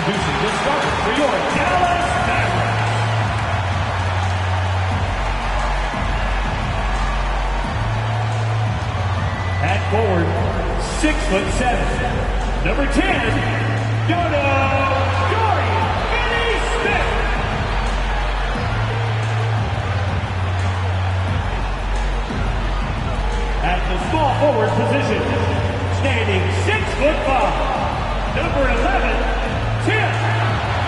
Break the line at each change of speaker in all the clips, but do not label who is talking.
Introducing the starter for your Dallas Mavericks. At forward, 6'7", number 10, Dorian Finney-Smith. At the small forward position, standing 6'5", number 11, Tim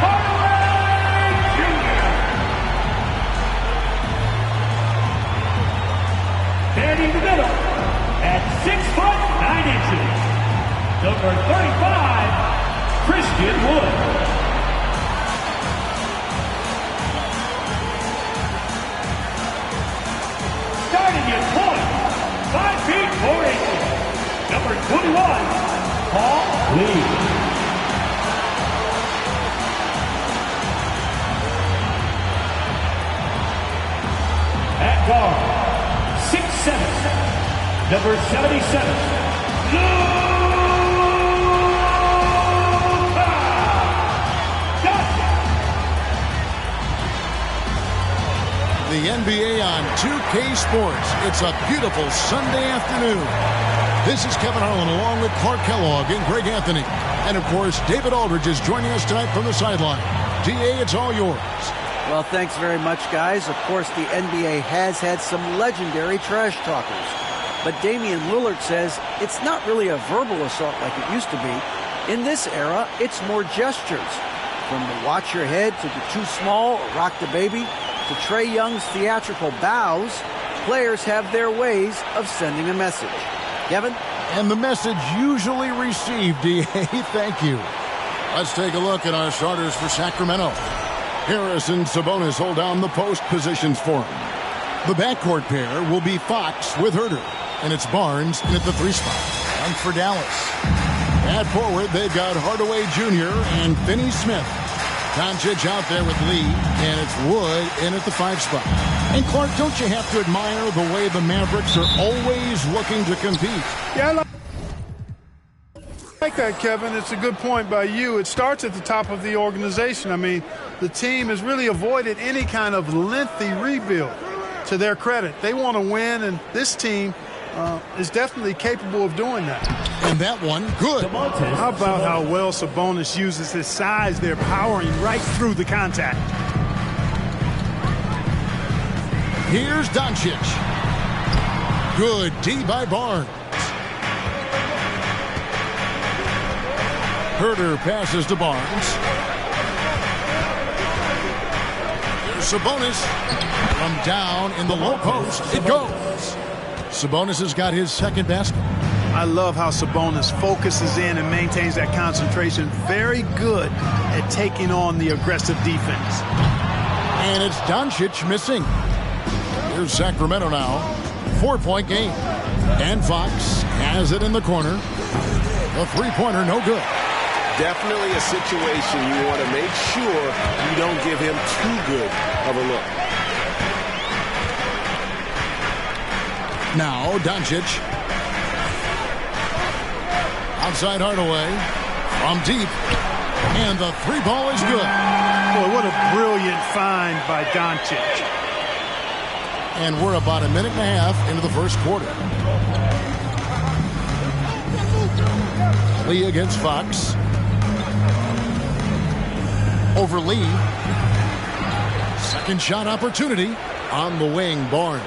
Hardaway Jr. Standing in the middle, at 6'9", number 35, Christian Wood. Starting at point, 5 feet 4 inches, number 21, Paul Lee. At guard, 6'7", number 77, Luka Doncic.
The NBA on 2K Sports. It's a beautiful Sunday afternoon. This is Kevin Harlan along with Clark Kellogg and Greg Anthony. And, of course, David Aldridge is joining us tonight from the sideline. DA, it's all yours.
Well, thanks very much, guys. Of course, the NBA has had some legendary trash talkers. But Damian Lillard says it's not really a verbal assault like it used to be. In this era, it's more gestures. From the watch your head to the too small or rock the baby to Trae Young's theatrical bows, players have their ways of sending a message. Kevin?
And the message usually received, DA. Thank you. Let's take a look at our starters for Sacramento. Harris and Sabonis hold down the post positions for him. The backcourt pair will be Fox with Herter, and it's Barnes in at the 3 spot. And for Dallas, at forward, they've got Hardaway Jr. and Finney-Smith. Doncic out there with Lee, and it's Wood in at the 5 spot. And Clark, don't you have to admire the way the Mavericks are always looking to compete?
Yeah, I like that, Kevin. It's a good point by you. It starts at the top of the organization. I mean, the team has really avoided any kind of lengthy rebuild. To their credit, they want to win, and this team is definitely capable of doing that.
And that one, good.
How about how well Sabonis uses his size? They're powering right through the contact.
Here's Doncic. Good D by Barnes. Herter passes to Barnes. Here's Sabonis. From down in the low post, it goes. Sabonis has got his second basket.
I love how Sabonis focuses in and maintains that concentration. Very good at taking on the aggressive defense.
And it's Doncic missing. Here's Sacramento now. 4-point game. And Fox has it in the corner. The three-pointer, no good.
Definitely a situation you want to make sure you don't give him too good of a look.
Now Doncic. Outside Hardaway. From deep. And the 3 ball is good.
Boy, what a brilliant find by Doncic.
And we're about a minute and a half into the first quarter. Lee against Fox. Over Lee. Second shot opportunity on the wing, Barnes.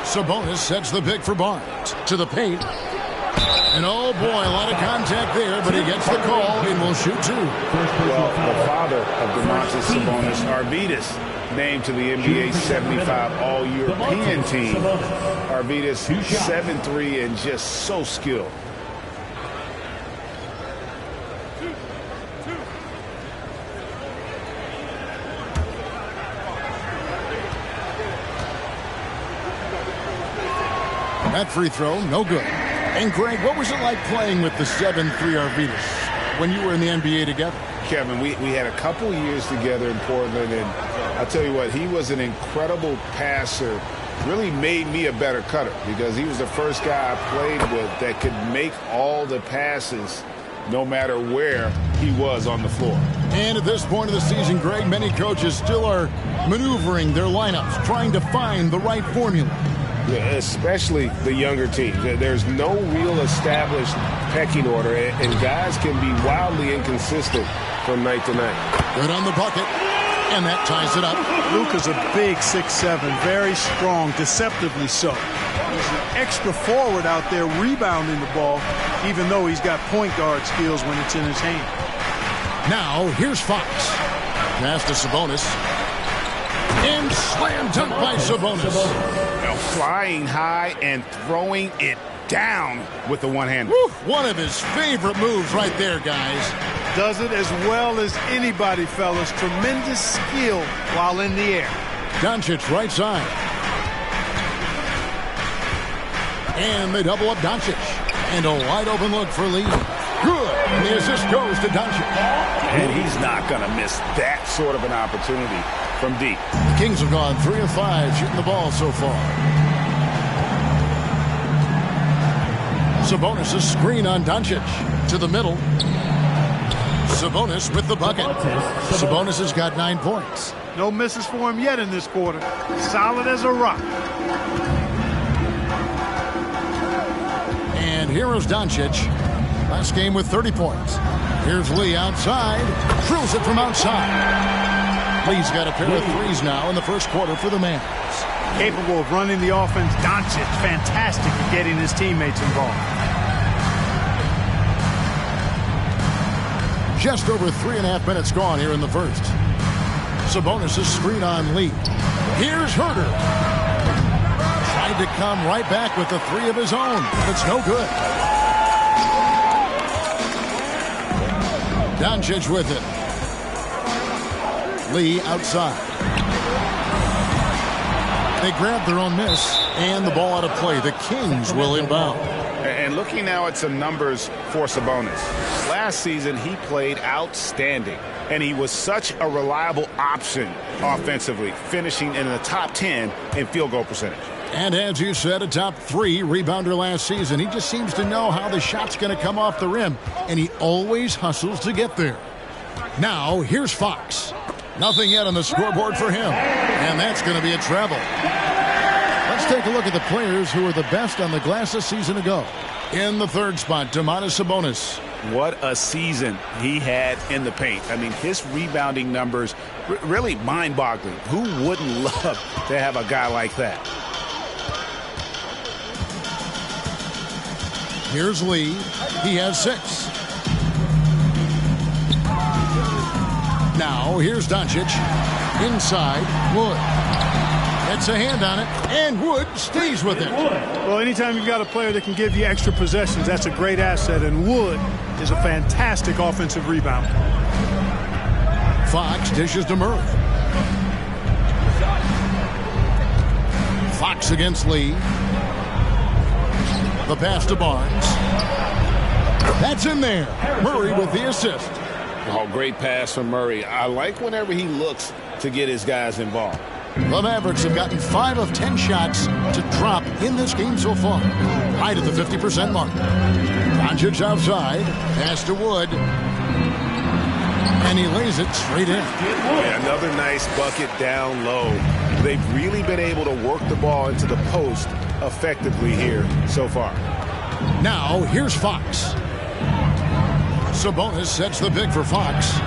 Sabonis sets the pick for Barnes. To the paint. And oh boy, a lot of contact there, but he gets the call and will shoot 2.
Well, the father of Domantas Sabonis, Arvydas, named to the NBA 75 All-European team. Arvydas, 7'3", and just so skilled.
That free throw, no good. And Greg, what was it like playing with the 7'3" Arvydas when you were in the NBA together?
Kevin, we had a couple years together in Portland, and I'll tell you what, he was an incredible passer. Really made me a better cutter because he was the first guy I played with that could make all the passes no matter where he was on the floor.
And at this point of the season, Greg, many coaches still are maneuvering their lineups, trying to find the right formula.
Yeah, especially the younger teams. There's no real established pecking order, and guys can be wildly inconsistent from night to night.
Good on the bucket, and that ties it up.
Luka's a big 6'7", very strong, deceptively so. He's an extra forward out there rebounding the ball, even though he's got point guard skills when it's in his hand.
Now, here's Fox. Pass to Sabonis. And slam dunk by Sabonis.
Flying high and throwing it down with the one-hander.
One of his favorite moves right there, guys.
Does it as well as anybody, fellas. Tremendous skill while in the air.
Doncic right side. And they double up Doncic. And a wide open look for Lee. Good. And the assist goes to Doncic.
And he's not going to miss that sort of an opportunity from deep.
The Kings have gone 3 of 5 shooting the ball so far. Sabonis' screen on Doncic to the middle. Sabonis with the bucket. Sabonis has got 9 points.
No misses for him yet in this quarter. Solid as a rock.
And here is Doncic. Last game with 30 points. Here's Lee outside. Drills it from outside. Lee's got a pair of threes now in the first quarter for the Mavericks.
Capable of running the offense. Doncic, fantastic at getting his teammates involved.
Just over 3.5 minutes gone here in the first. Sabonis' screen on Lee. Here's Herter. Tried to come right back with the 3 of his own. It's no good. Doncic with it. Lee outside. They grab their own miss, and the ball out of play. The Kings will inbound.
And looking now at some numbers for Sabonis. Last season, he played outstanding, and he was such a reliable option offensively, finishing in the top 10 in field goal percentage.
And as you said, a top 3 rebounder last season. He just seems to know how the shot's going to come off the rim, and he always hustles to get there. Now, here's Fox. Nothing yet on the scoreboard for him, and that's going to be a travel. Let's take a look at the players who were the best on the glass a season ago. In the third spot, Domantas Sabonis.
What a season he had in the paint. I mean, his rebounding numbers, really mind-boggling. Who wouldn't love to have a guy like that?
Here's Lee. He has 6. Now, here's Doncic. Inside, Wood. It's a hand on it, and Wood stays with it.
Well, anytime you've got a player that can give you extra possessions, that's a great asset, and Wood is a fantastic offensive rebounder.
Fox dishes to Murray. Fox against Lee. The pass to Barnes. That's in there. Murray with the assist.
Oh, great pass from Murray. I like whenever he looks to get his guys involved.
The Mavericks have gotten 5 of 10 shots to drop in this game so far. Right at the 50% mark. Doncic outside. Pass to Wood. And he lays it straight in.
Yeah, another nice bucket down low. They've really been able to work the ball into the post effectively here so far.
Now, here's Fox. Sabonis sets the pick for Fox.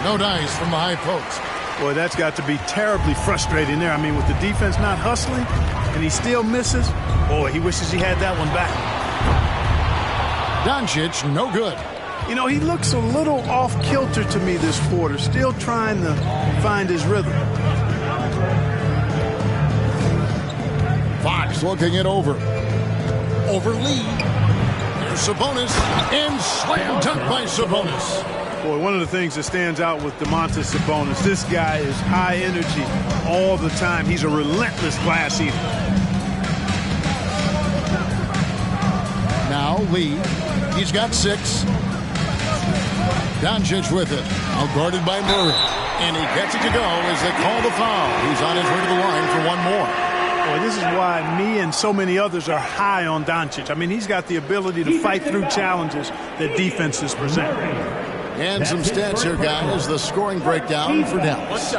No dice from the high post.
Boy, that's got to be terribly frustrating there. I mean, with the defense not hustling and he still misses, boy, he wishes he had that one back.
Doncic, no good.
You know, he looks a little off-kilter to me this quarter, still trying to find his rhythm.
Fox looking it over. Over Lee. Here's Sabonis. And slam dunk by Sabonis.
Boy, one of the things that stands out with Domantas Sabonis, this guy is high energy all the time. He's a relentless glass eater.
Now Lee. He's got 6. Doncic with it. Outguarded by Murray. And he gets it to go as they call the foul. He's on his way to the line for one more.
Boy, this is why me and so many others are high on Doncic. I mean, he's got the ability to fight through challenges that defenses present.
And some stats here, guys. The scoring breakdown for Dallas.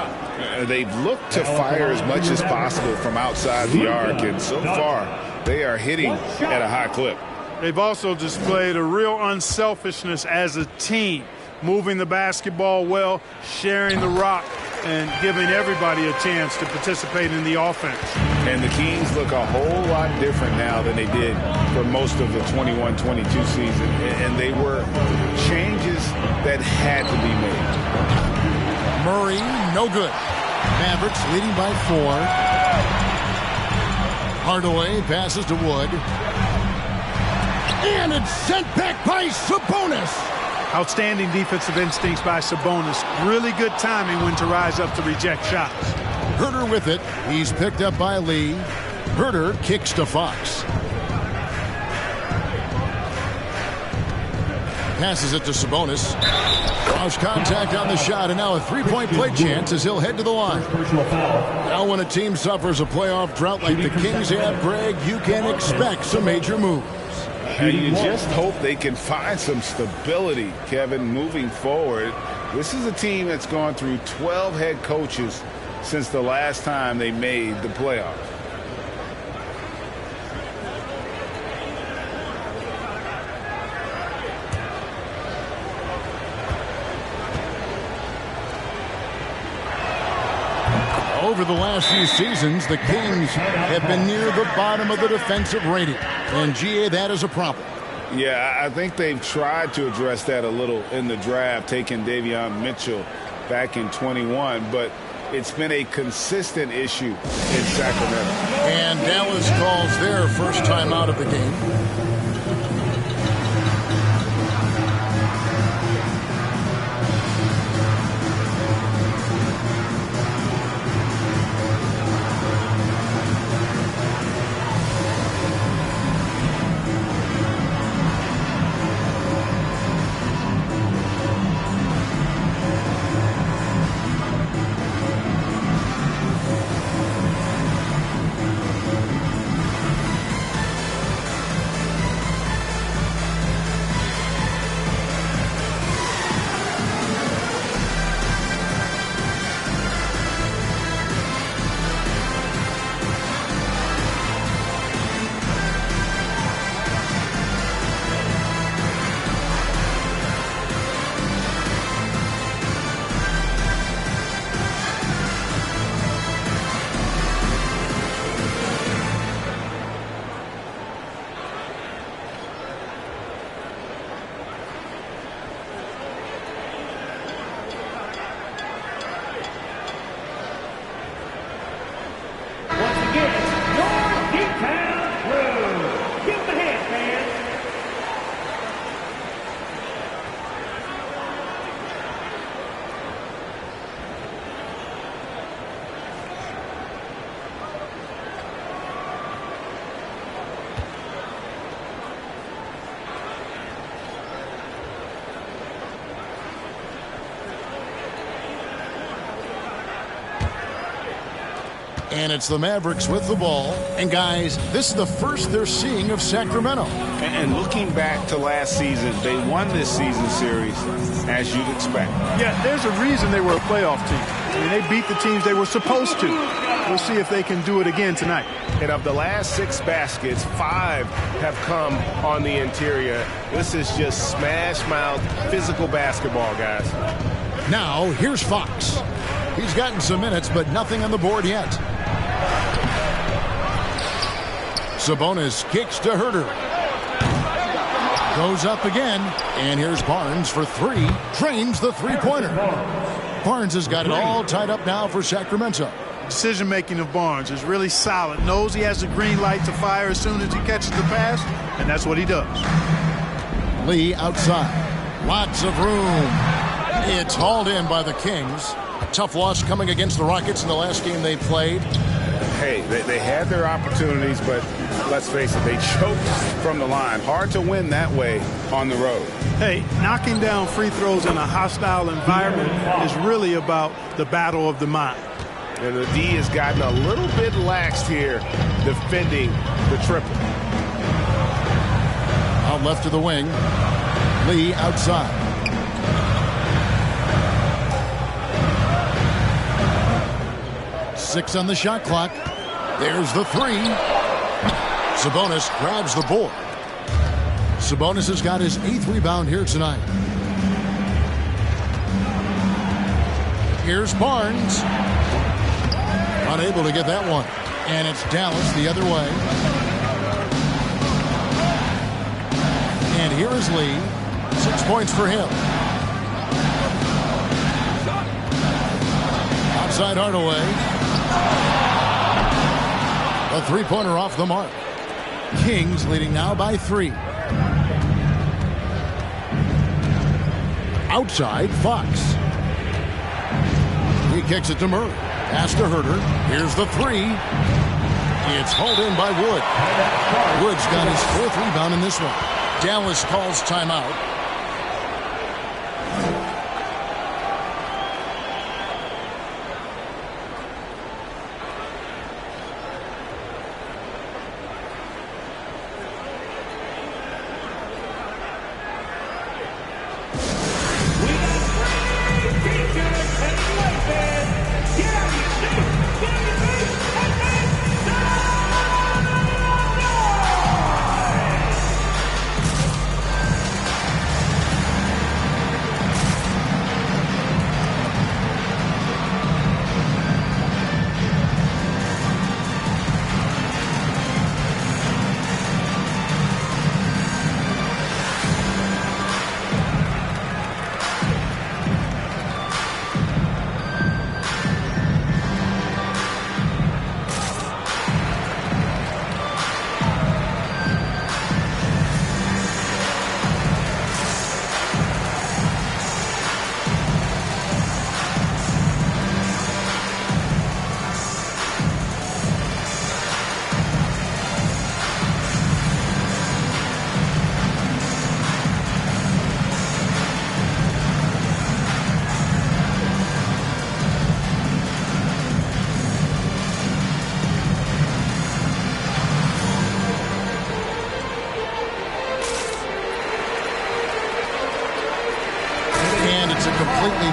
They've looked to fire as much as possible from outside the arc, and so far they are hitting at a high clip.
They've also displayed a real unselfishness as a team, moving the basketball well, sharing the rock, and giving everybody a chance to participate in the offense.
And the Kings look a whole lot different now than they did for most of the 21-22 season. And they were changes that had to be made.
Murray, no good. Mavericks leading by 4. Hardaway passes to Wood. And it's sent back by Sabonis.
Outstanding defensive instincts by Sabonis. Really good timing when to rise up to reject shots.
Herter with it. He's picked up by Lee. Herter kicks to Fox. Passes it to Sabonis. Cross contact on the shot, and now a three-point play chance as he'll head to the line. Now when a team suffers a playoff drought like the Kings have, Greg, you can expect some major moves.
You just hope they can find some stability, Kevin, moving forward. This is a team that's gone through 12 head coaches since the last time they made the playoffs.
Over the last few seasons, the Kings have been near the bottom of the defensive rating. And, GA, that is a problem.
Yeah, I think they've tried to address that a little in the draft, taking Davion Mitchell back in 21, but it's been a consistent issue in Sacramento.
And Dallas calls their first time out of the game. And it's the Mavericks with the ball. And, guys, this is the first they're seeing of Sacramento.
And looking back to last season, they won this season series, as you'd expect.
Yeah, there's a reason they were a playoff team. I mean, they beat the teams they were supposed to. We'll see if they can do it again tonight.
And of the last 6 baskets, 5 have come on the interior. This is just smash-mouth physical basketball, guys.
Now, here's Fox. He's gotten some minutes, but nothing on the board yet. Sabonis kicks to Herter. Goes up again. And here's Barnes for 3. Drains the three-pointer. Barnes has got it all tied up now for Sacramento.
Decision-making of Barnes is really solid. Knows he has the green light to fire as soon as he catches the pass, and that's what he does.
Lee outside. Lots of room. It's hauled in by the Kings. A tough loss coming against the Rockets in the last game they played.
Hey, they had their opportunities, but let's face it, they choked from the line. Hard to win that way on the road.
Hey, knocking down free throws in a hostile environment is really about the battle of the mind.
And the D has gotten a little bit laxed here defending the triple.
Out left to the wing. Lee outside. Six on the shot clock. There's the three. Sabonis grabs the board. Sabonis has got his 8th rebound here tonight. Here's Barnes. Unable to get that one. And it's Dallas the other way. And here is Lee. 6 points for him. Outside Hardaway. A three-pointer off the mark. Kings leading now by 3. Outside, Fox. He kicks it to Murray. Pass to Herter. Here's the 3. It's hauled in by Wood. Wood's got his 4th rebound in this one. Dallas calls timeout.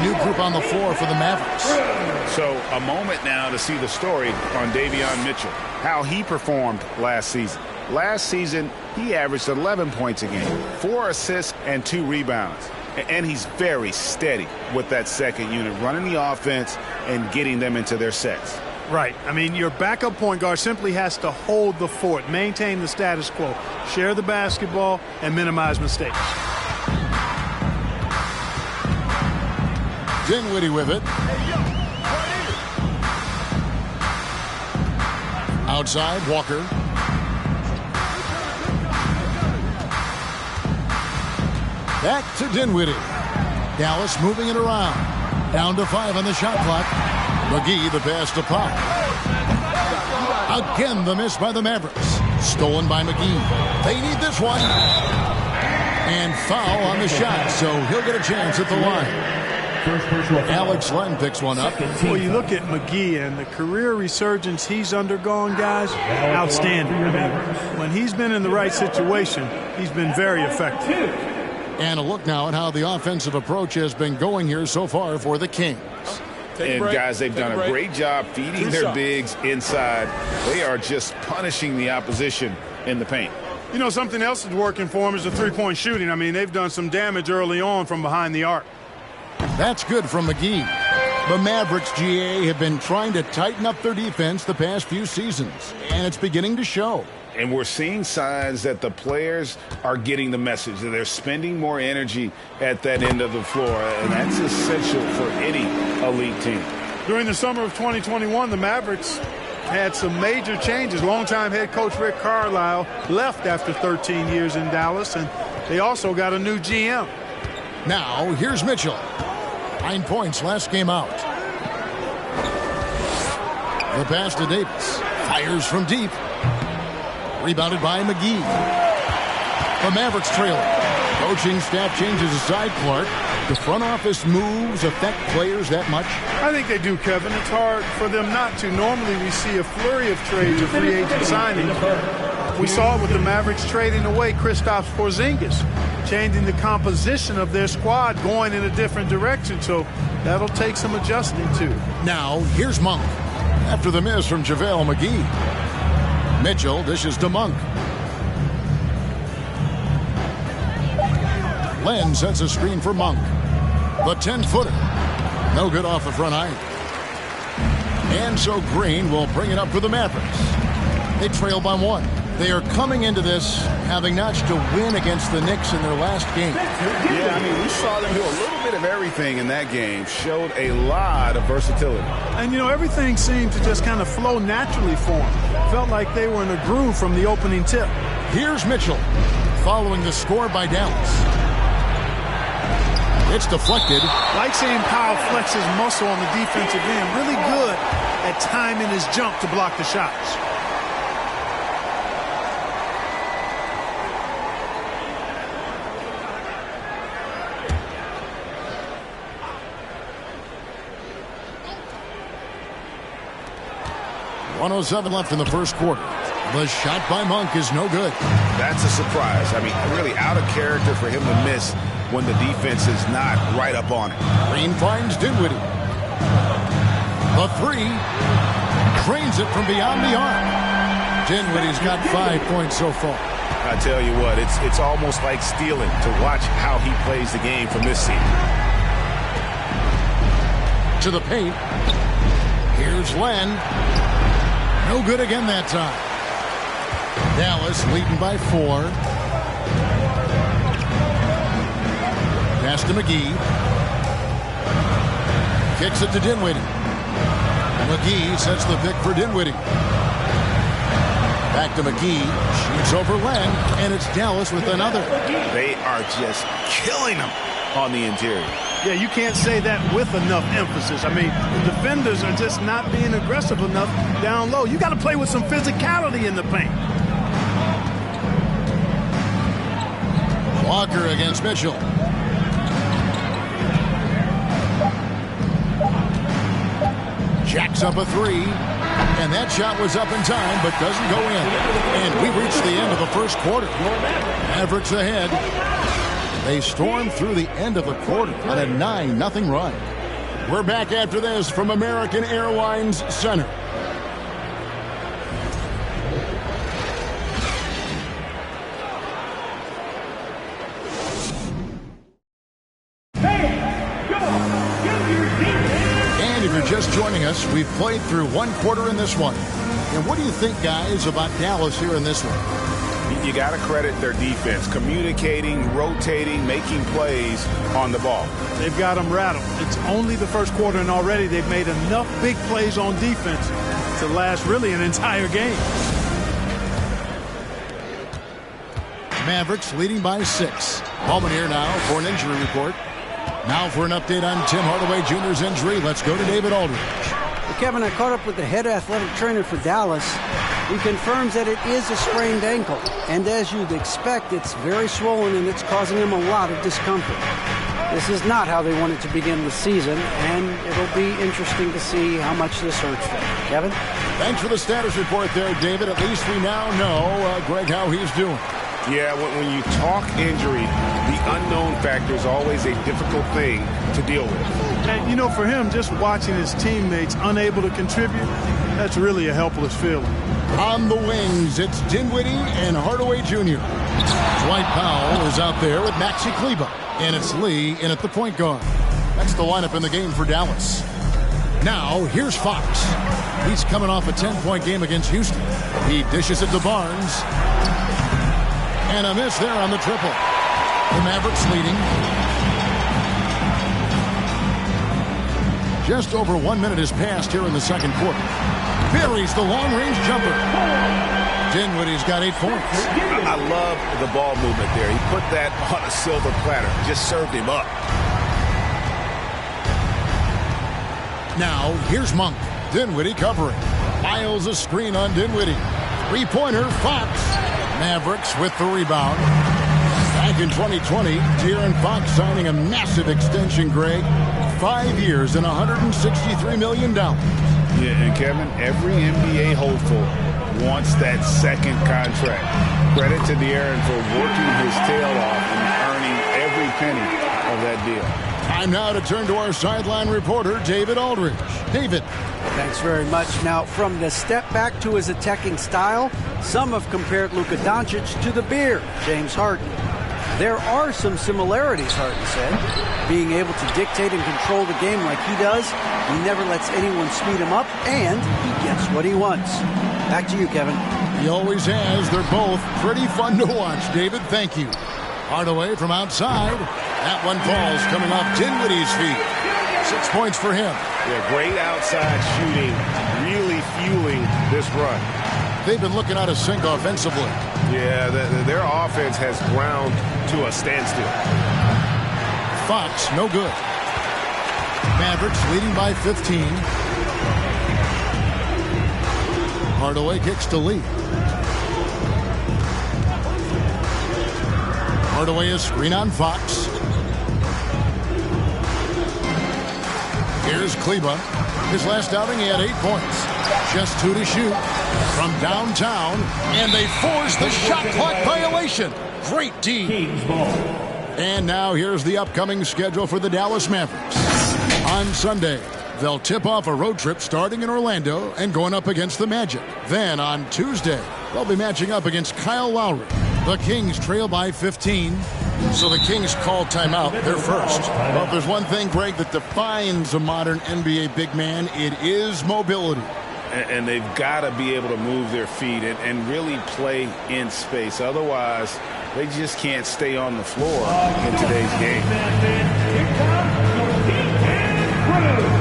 New group on the floor for the Mavericks.
So a moment now to see the story on Davion Mitchell, how he performed last season. Last season, he averaged 11 points a game, 4 assists and 2 rebounds. And he's very steady with that second unit, running the offense and getting them into their sets.
Right. I mean, your backup point guard simply has to hold the fort, maintain the status quo, share the basketball, and minimize mistakes.
Dinwiddie with it. Outside, Walker. Back to Dinwiddie. Dallas moving it around. Down to 5 on the shot clock. McGee the pass to Pop. Again the miss by the Mavericks. Stolen by McGee. They need this one. And foul on the shot, so he'll get a chance at the line. Alex Len picks one up.
Well, you look at McGee and the career resurgence he's undergone, guys, outstanding. I mean, when he's been in the right situation, he's been very effective.
And a look now at how the offensive approach has been going here so far for the Kings.
And guys, they've done a great job feeding their bigs inside. They are just punishing the opposition in the paint.
You know, something else that's working for them is the three-point shooting. I mean, they've done some damage early on from behind the arc.
That's good from McGee. The Mavericks, GA, have been trying to tighten up their defense the past few seasons, and it's beginning to show.
And we're seeing signs that the players are getting the message, that they're spending more energy at that end of the floor, and that's essential for any elite team.
During the summer of 2021, the Mavericks had some major changes. Longtime head coach Rick Carlisle left after 13 years in Dallas, and they also got a new GM.
Now, here's Mitchell. 9 points last game out. The pass to Davis. Fires from deep. Rebounded by McGee. The Mavericks trailing. Coaching staff changes aside Clark. The front office moves affect players that much?
I think they do, Kevin. It's hard for them not to. Normally we see a flurry of trades or free agent signings. We saw it with the Mavericks trading away Kristaps Porzingis, changing the composition of their squad, going in a different direction. So that'll take some adjusting too.
Now, here's Monk. After the miss from JaVale McGee. Mitchell dishes to Monk. Len sets a screen for Monk. The 10-footer. No good off the front iron. And so Green will bring it up for the Mavericks. They trail by 1. They are coming into this having notched a win against the Knicks in their last game.
Yeah, I mean, we saw them do a little bit of everything in that game. Showed a lot of versatility.
And, you know, everything seemed to just kind of flow naturally for them. Felt like they were in a groove from the opening tip.
Here's Mitchell following the score by Dallas. It's deflected.
Like seeing Powell flex his muscle on the defensive end. Really good at timing his jump to block the shots.
.107 left in the first quarter. The shot by Monk is no good.
That's a surprise. I mean, really out of character for him to miss when the defense is not right up on it.
Green finds Dinwiddie. The 3. Drains it from beyond the arc. Dinwiddie's got 5 points so far.
I tell you what, it's almost like stealing to watch how he plays the game from this seat.
To the paint. Here's Len. No good again that time. Dallas leading by 4. Pass to McGee. Kicks it to Dinwiddie. McGee sets the pick for Dinwiddie. Back to McGee. Shoots over Len, and it's Dallas with another.
They are just killing them on the interior.
Yeah, you can't say that with enough emphasis. I mean, the defenders are just not being aggressive enough down low. You got to play with some physicality in the paint.
Walker against Mitchell. Jacks up a 3. And that shot was up in time, but doesn't go in. And we reached the end of the first quarter. Mavericks ahead. They stormed through the end of the quarter on a 9-0 run. We're back after this from American Airlines Center. And if you're just joining us, we've played through one quarter in this one. And what do you think, guys, about Dallas here in this one?
You got to credit their defense, communicating, rotating, making plays on the ball.
They've got them rattled. It's only the first quarter, and already they've made enough big plays on defense to last really an entire game.
Mavericks leading by 6. Ballman here now for an injury report. Now for an update on Tim Hardaway Jr.'s injury, let's go to David Aldridge.
Well, Kevin, I caught up with the head athletic trainer for Dallas. He confirms that it is a sprained ankle, and as you'd expect, it's very swollen and it's causing him a lot of discomfort. This is not how they wanted to begin the season, and it'll be interesting to see how much this hurts them. Kevin?
Thanks for the status report there, David. At least we now know, Greg, how he's doing.
Yeah, when you talk injury, the unknown factor is always a difficult thing to deal with.
And, you know, for him, just watching his teammates unable to contribute, that's really a helpless feeling.
On the wings, it's Dinwiddie and Hardaway Jr. Dwight Powell is out there with Maxi Kleber. And it's Lee in at the point guard. That's the lineup in the game for Dallas. Now, here's Fox. He's coming off a 10-point game against Houston. He dishes it to Barnes. And a miss there on the triple. The Mavericks leading. Just over 1 minute has passed here in the second quarter. Buries the long-range jumper. Dinwiddie's got 8 points.
I love the ball movement there. He put that on a silver platter. Just served him up.
Now, here's Monk. Dinwiddie covering. Miles a screen on Dinwiddie. Three-pointer, Fox. Mavericks with the rebound. Back in 2020, De'Aaron Fox signing a massive extension, Greg. 5 years and $163 million.
Yeah, and Kevin, every NBA hopeful wants that second contract. Credit to De'Aaron for working his tail off and earning every penny of that deal.
Time now to turn to our sideline reporter, David Aldridge. David.
Thanks very much. Now, from the step back to his attacking style, some have compared Luka Doncic to the Bear, James Harden. There are some similarities, Harden said. Being able to dictate and control the game like he does, he never lets anyone speed him up, and he gets what he wants. Back to you, Kevin.
He always has. They're both pretty fun to watch, David. Thank you. Hardaway from outside. That one falls coming off Dinwiddie's feet. 6 points for him.
Yeah, great outside shooting, really fueling this run.
They've been looking out of sync offensively.
Yeah, their offense has ground to a standstill.
Fox, no good. Mavericks leading by 15. Hardaway kicks to Lee. Hardaway is screen on Fox. Here's Kleba. His last outing, he had 8 points. Just 2 to shoot from downtown, and they force the shot clock violation. Great D. And now here's the upcoming schedule for the Dallas Mavericks. On Sunday, they'll tip off a road trip starting in Orlando and going up against the Magic. Then on Tuesday, they'll be matching up against Kyle Lowry. The Kings trail by 15. So the Kings call timeout. They're first. Well, if there's one thing, Greg, that defines a modern NBA big man, it is mobility.
And they've got to be able to move their feet and really play in space. Otherwise, they just can't stay on the floor in today's game.
Here comes your heat and crew.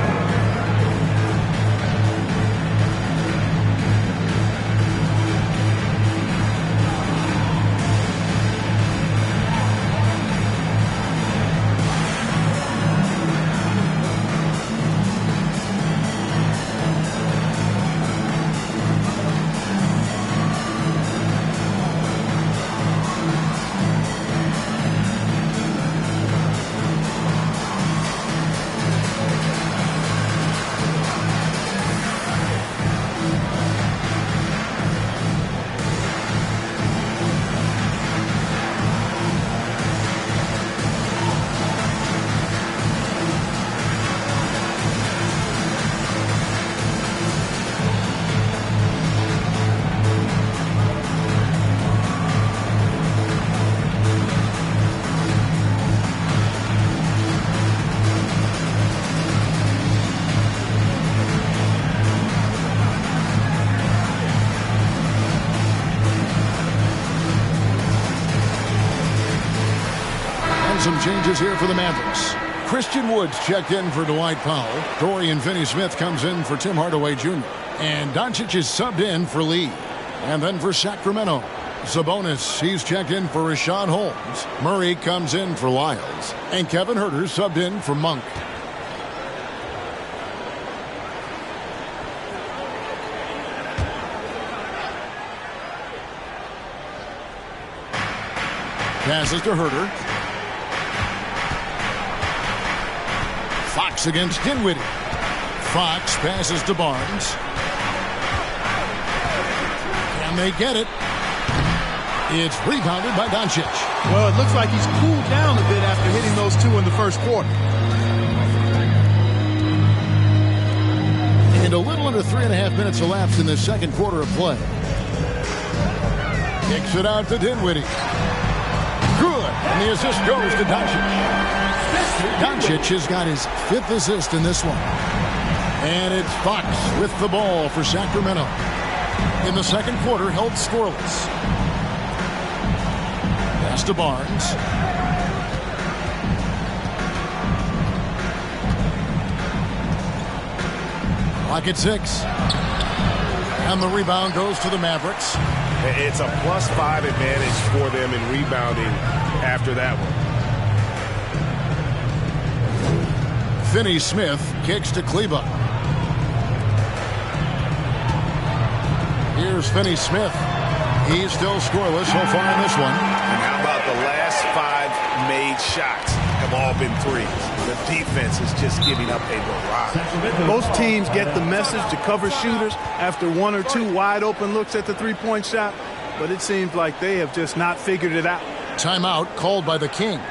Some changes here for the Mavericks. Christian Woods checked in for Dwight Powell. Dorian Finney-Smith comes in for Tim Hardaway Jr. And Doncic is subbed in for Lee. And then for Sacramento, Sabonis, he's checked in for Rashawn Holmes. Murray comes in for Lyles. And Kevin Huerter subbed in for Monk. Passes to Huerter. Fox against Dinwiddie. Fox passes to Barnes. Can they get it? It's rebounded by Doncic.
Well, it looks like he's cooled down a bit after hitting those two in the first quarter.
And a little under 3.5 minutes elapsed in the second quarter of play. Kicks it out to Dinwiddie. Good. And the assist goes to Doncic. Doncic has got his 5th assist in this one. And it's Fox with the ball for Sacramento. In the second quarter, held scoreless. Pass to Barnes. Clock at 6. And the rebound goes to the Mavericks.
It's a +5 advantage for them in rebounding after that one.
Finney-Smith kicks to Kleba. Here's Finney-Smith. He's still scoreless so far in this one.
And how about the last 5 made shots have all been threes? The defense is just giving up a barrage.
Most teams get the message to cover shooters after 1 or 2 wide open looks at the three-point shot, but it seems like they have just not figured it out.
Timeout called by the Kings.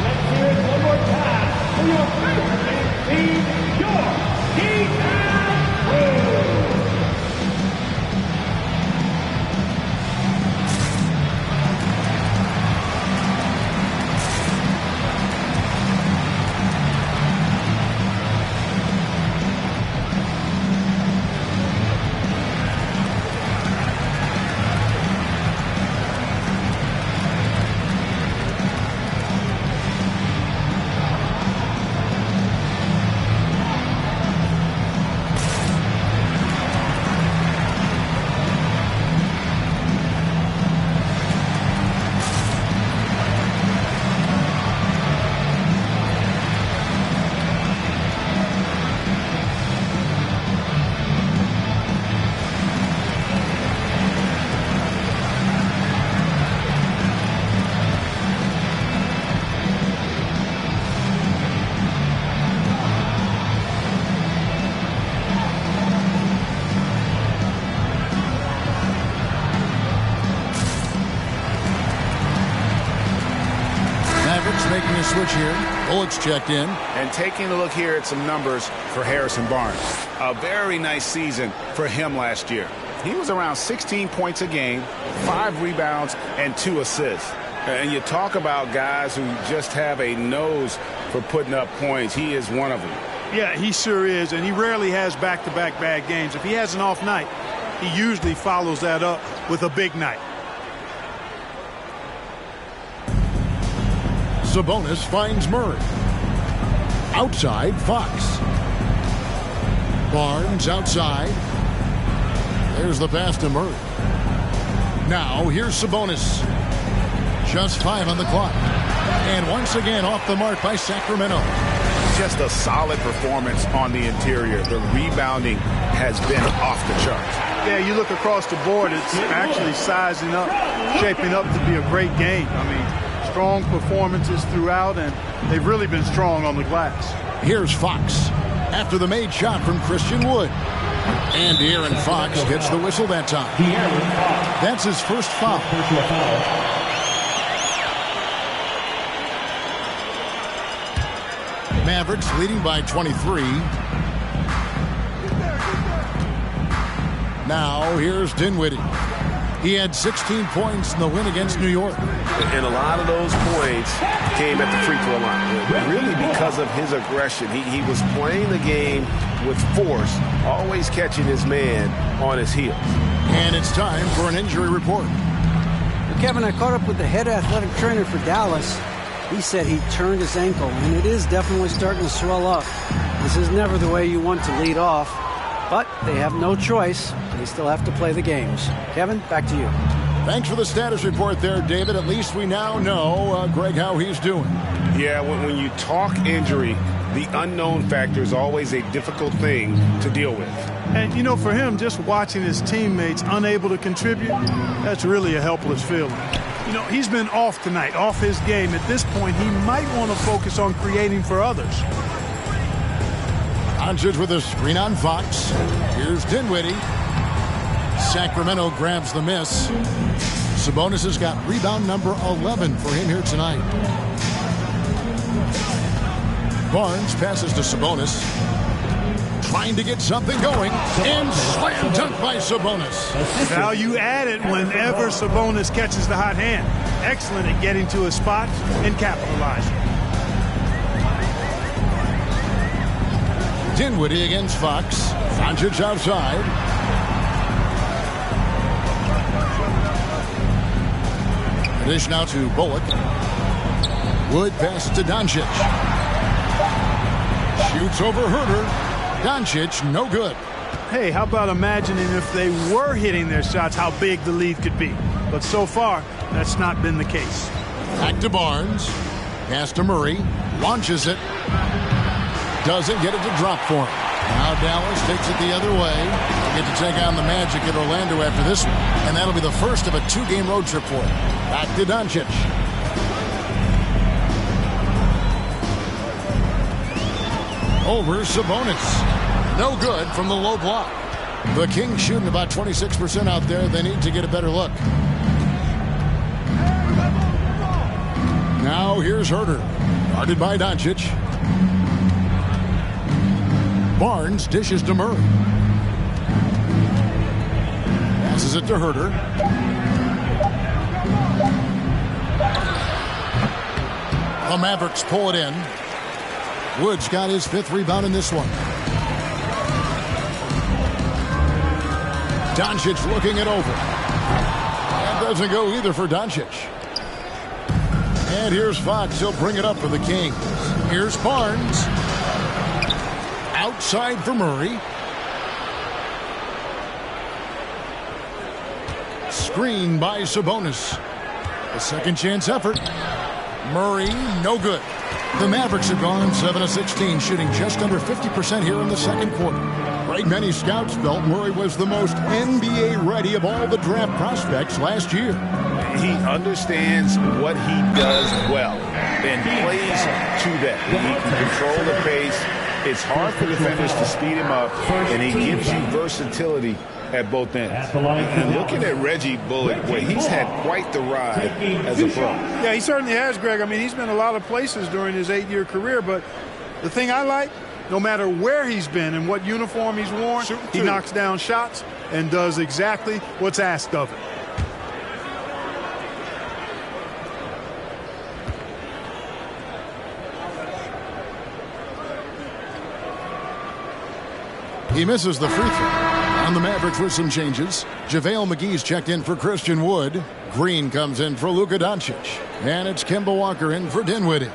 Let's hear it one more time for your favorite team, your defense crew.
Mavericks making a switch here. Bullock's checked in.
And taking a look here at some numbers for Harrison Barnes. A very nice season for him last year. He was around 16 points a game, 5 rebounds, and 2 assists. And you talk about guys who just have a nose for putting up points. He is one of them.
Yeah, he sure is, and he rarely has back-to-back bad games. If he has an off night, he usually follows that up with a big night.
Sabonis finds Murray. Outside, Fox. Barnes outside. There's the pass to Murray. Now, here's Sabonis. Just 5 on the clock. And once again off the mark by Sacramento.
Just a solid performance on the interior. The rebounding has been off the charts.
Yeah, you look across the board, it's actually sizing up, shaping up to be a great game. I mean, strong performances throughout, and they've really been strong on the glass.
Here's Fox after the made shot from Christian Wood. And De'Aaron Fox gets the whistle that time. That's his first foul. Mavericks leading by 23. Now here's Dinwiddie. He had 16 points in the win against New York.
And a lot of those points came at the free throw line. Really because of his aggression. He was playing the game with force, always catching his man on his heels.
And it's time for an injury report.
Well, Kevin, I caught up with the head athletic trainer for Dallas. He said he turned his ankle, and it is definitely starting to swell up. This is never the way you want to lead off, but they have no choice. They still have to play the games. Kevin, back to you.
Thanks for the status report there, David. At least we now know, Greg, how he's doing.
Yeah, when you talk injury, the unknown factor is always a difficult thing to deal with.
And, you know, for him, just watching his teammates unable to contribute, that's really a helpless feeling. You know, he's been off tonight, off his game. At this point, he might want to focus on creating for others.
Doncic with a screen on Fox. Here's Dinwiddie. Sacramento grabs the miss. Sabonis has got rebound number 11 for him here tonight. Barnes passes to Sabonis. Trying to get something going. And slam dunk by Sabonis.
Value added whenever Sabonis catches the hot hand. Excellent at getting to his spot and capitalizing.
Dinwiddie against Fox. Doncic outside. Dish now to Bullock. Wood passes to Doncic. Shoots over Herter. Doncic, no good.
Hey, how about imagining if they were hitting their shots, how big the lead could be. But so far, that's not been the case.
Back to Barnes. Pass to Murray. Launches it. Doesn't get it to drop for him. Now Dallas takes it the other way. They get to take on the Magic at Orlando after this one. And that'll be the first of a 2-game road trip for him. Back to Doncic. Over Sabonis. No good from the low block. The Kings shooting about 26% out there. They need to get a better look. Now here's Herter. Guarded by Doncic. Barnes dishes to Murray. Passes it to Herter. The Mavericks pull it in. Woods got his 5th rebound in this one. Doncic looking it over. That doesn't go either for Doncic. And here's Fox. He'll bring it up for the Kings. Here's Barnes. Outside for Murray. Screen by Sabonis. A second chance effort. Murray, no good. The Mavericks have gone 7 of 16, shooting just under 50% here in the second quarter. Right, many scouts felt Murray was the most NBA ready of all the draft prospects last year.
He understands what he does well and plays to that. He can control the pace. It's hard for defenders to speed him up, and he gives you versatility at both ends. And looking at Reggie Bullock, boy, he's had quite the ride as a pro.
Yeah, he certainly has, Greg. I mean, he's been a lot of places during his 8-year career, but the thing I like, no matter where he's been and what uniform he's worn, he knocks down shots and does exactly what's asked of him.
He misses the free throw. On the Mavericks with some changes. JaVale McGee's checked in for Christian Wood. Green comes in for Luka Doncic. And it's Kemba Walker in for Dinwiddie.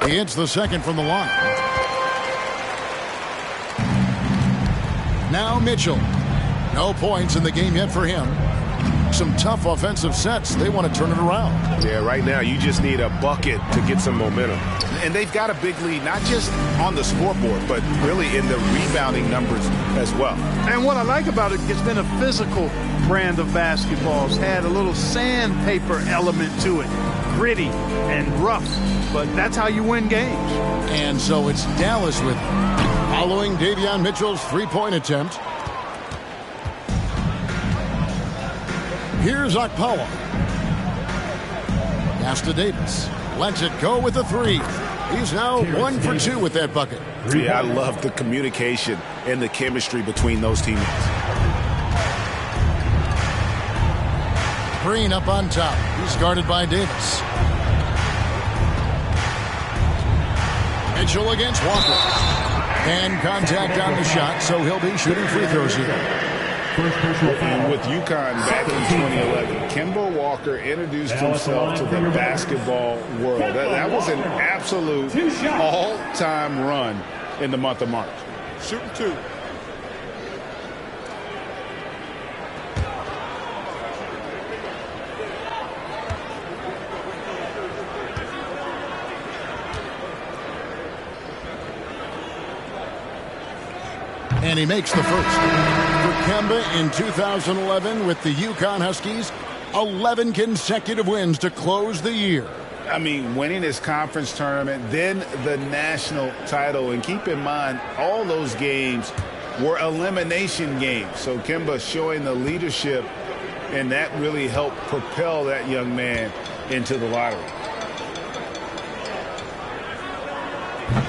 He hits the second from the line. Now Mitchell. No points in the game yet for him. Some tough offensive sets. They want to turn it around.
Yeah, right now you just need a bucket to get some momentum.
And they've got a big lead, not just on the scoreboard, but really in the rebounding numbers as well.
And what I like about it, it's been a physical brand of basketball. It's had a little sandpaper element to it. Gritty and rough, but that's how you win games.
And so it's Dallas with him. Following Davion Mitchell's three-point attempt. Here's Okpala. Pass to Davis. Lets it go with the three. He's now 1 for 2 with that bucket.
Yeah, I love the communication and the chemistry between those teammates.
Green up on top. He's guarded by Davis. Mitchell against Walker. And contact on the shot, so he'll be shooting free throws here.
And with UConn back in 2011, Kemba Walker introduced himself to the basketball world. That was an absolute all-time run in the month of March.
Shooting two.
And he makes the first. For Kemba in 2011 with the UConn Huskies, 11 consecutive wins to close the year.
I mean, winning this conference tournament, then the national title. And keep in mind, all those games were elimination games. So Kemba showing the leadership, and that really helped propel that young man into the lottery.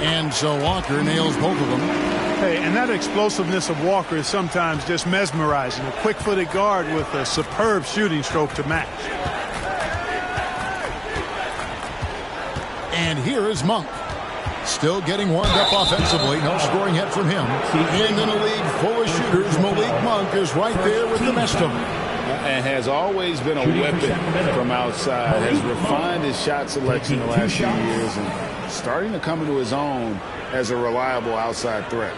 And so Walker nails both of them.
Hey, and that explosiveness of Walker is sometimes just mesmerizing. A quick-footed guard with a superb shooting stroke to match.
And here is Monk. Still getting warmed up offensively. No scoring yet from him. And in a league full of shooters, Malik Monk is right there with the best of them.
and has always been a weapon from outside. Has refined his shot selection the last few years and starting to come into his own as a reliable outside threat.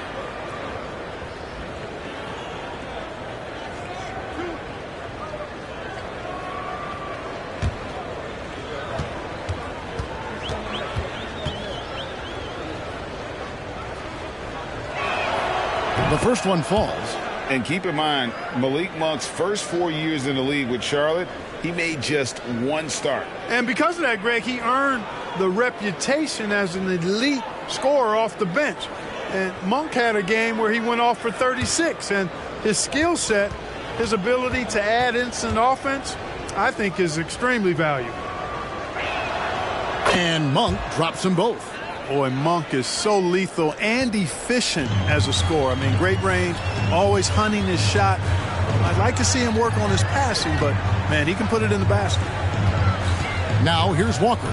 The first one falls.
And keep in mind, Malik Monk's first 4 years in the league with Charlotte, he made just one start.
And because of that, Greg, he earned the reputation as an elite scorer off the bench. And Monk had a game where he went off for 36. And his skill set, his ability to add instant offense, I think is extremely valuable.
And Monk drops them both.
Boy, Monk is so lethal and efficient as a scorer. I mean, great range, always hunting his shot. I'd like to see him work on his passing, but, man, he can put it in the basket.
Now here's Walker.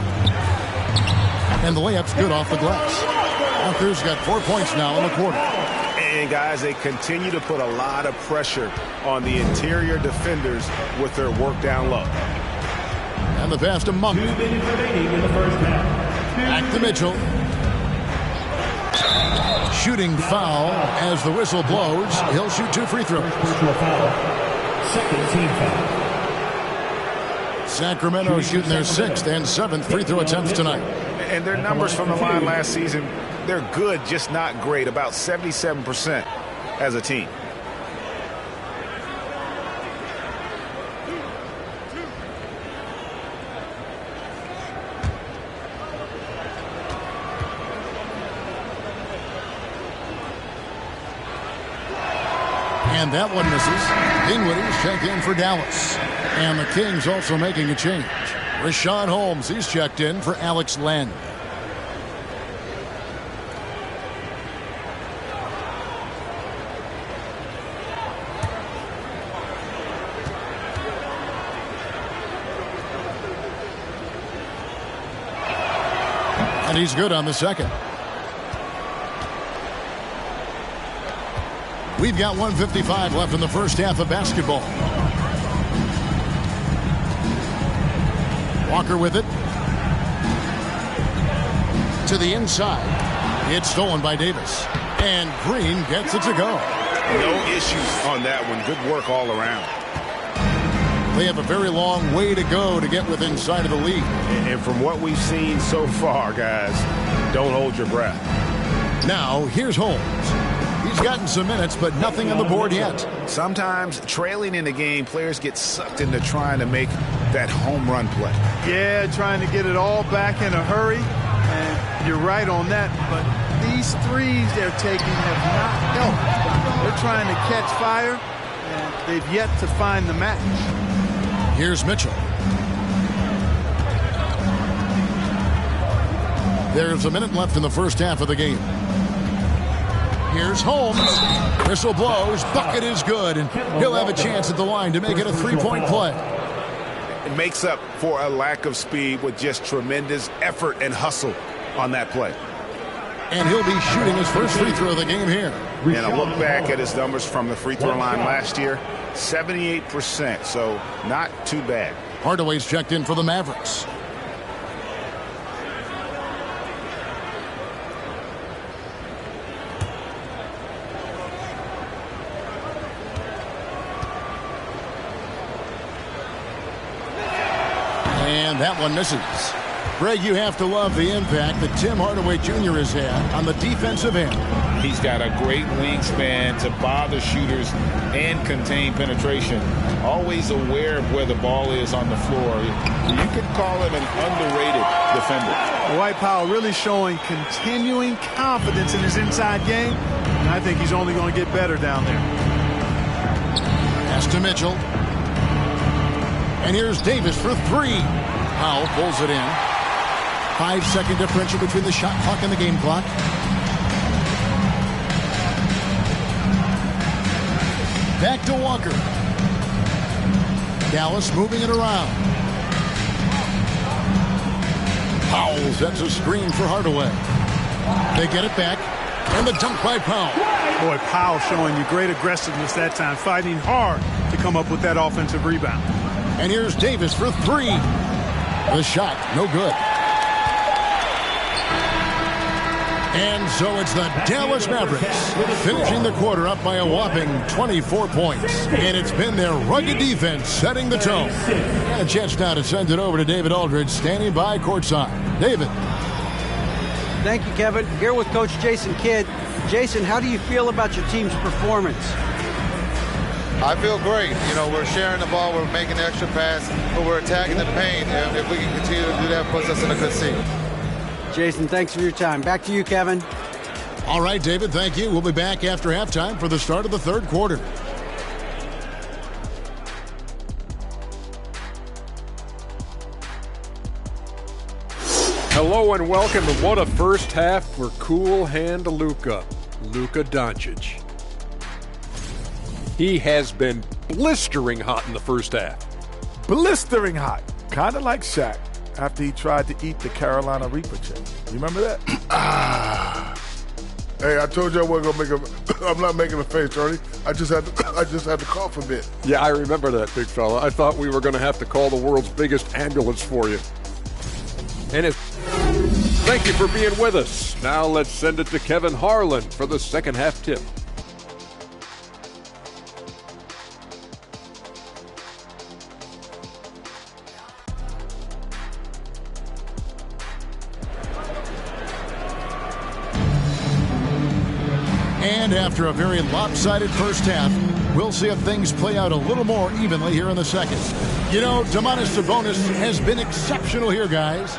And the layup's good off the glass. Walker's got 4 points now in the quarter.
And, guys, they continue to put a lot of pressure on the interior defenders with their work down low.
And the pass to Monk.
2 minutes remaining in the first half.
Back to Mitchell. Shooting foul as the whistle blows. He'll shoot 2 free throws.
Personal foul. Second team foul.
Sacramento shooting their 6th and 7th free throw attempts tonight.
And their numbers from the line last season, they're good, just not great. About 77% as a team.
And that one misses. Dinwiddie's check in for Dallas. And the Kings also making a change. Rashawn Holmes, he's checked in for Alex Len. And he's good on the second. We've got 1:55 left in the first half of basketball. Walker with it. To the inside. It's stolen by Davis. And Green gets it to go.
No issues on that one. Good work all around.
They have a very long way to go to get within sight of the lead.
And from what we've seen so far, guys, don't hold your breath.
Now, here's Holmes. He's gotten some minutes, but nothing on the board yet.
Sometimes trailing in the game, players get sucked into trying to make that home run play.
Yeah, trying to get it all back in a hurry. And you're right on that. But these threes they're taking have not helped. They're trying to catch fire, and they've yet to find the match.
Here's Mitchell. There's a minute left in the first half of the game. Here's Holmes. Whistle blows. Bucket is good. And he'll have a chance at the line to make it a three-point play.
It makes up for a lack of speed with just tremendous effort and hustle on that play.
And he'll be shooting his first free throw of the game here.
And a look back at his numbers from the free throw line last year, 78%, so not too bad.
Hardaway's checked in for the Mavericks. And that one misses. Greg, you have to love the impact that Tim Hardaway Jr. has had on the defensive end.
He's got a great wingspan to bother shooters and contain penetration. Always aware of where the ball is on the floor. You could call him an underrated defender.
Dwight Powell really showing continuing confidence in his inside game. And I think he's only going to get better down there.
Pass to Mitchell. And here's Davis for three. Powell pulls it in. 5-second differential between the shot clock and the game clock. Back to Walker. Dallas moving it around. Powell sets a screen for Hardaway. They get it back. And the dunk by Powell.
Boy, Powell showing you great aggressiveness that time, fighting hard to come up with that offensive rebound.
And here's Davis for three. The shot, no good. And so it's the Dallas Mavericks finishing the quarter up by a whopping 24 points. And it's been their rugged defense setting the tone. And a chance now to send it over to David Aldridge, standing by courtside. David.
Thank you, Kevin. Here with Coach Jason Kidd. Jason, how do you feel about your team's performance?
I feel great. You know, we're sharing the ball, we're making the extra pass, but we're attacking the paint. And if we can continue to do that, it puts us in a good seat.
Jason, thanks for your time. Back to you, Kevin.
All right, David, thank you. We'll be back after halftime for the start of the third quarter.
Hello and welcome to what a first half for cool hand Luka Doncic. He has been blistering hot in the first half.
Blistering hot, kind of like Shaq after he tried to eat the Carolina Reaper chick. You remember that?
Hey, I told you I wasn't gonna make I'm not making a face, Ernie. I just had to cough a bit.
Yeah, I remember that, big fella. I thought we were going to have to call the world's biggest ambulance for you. And thank you for being with us. Now let's send it to Kevin Harlan for the second half tip.
And after a very lopsided first half, we'll see if things play out a little more evenly here in the second. You know, Domantas Sabonis has been exceptional here, guys.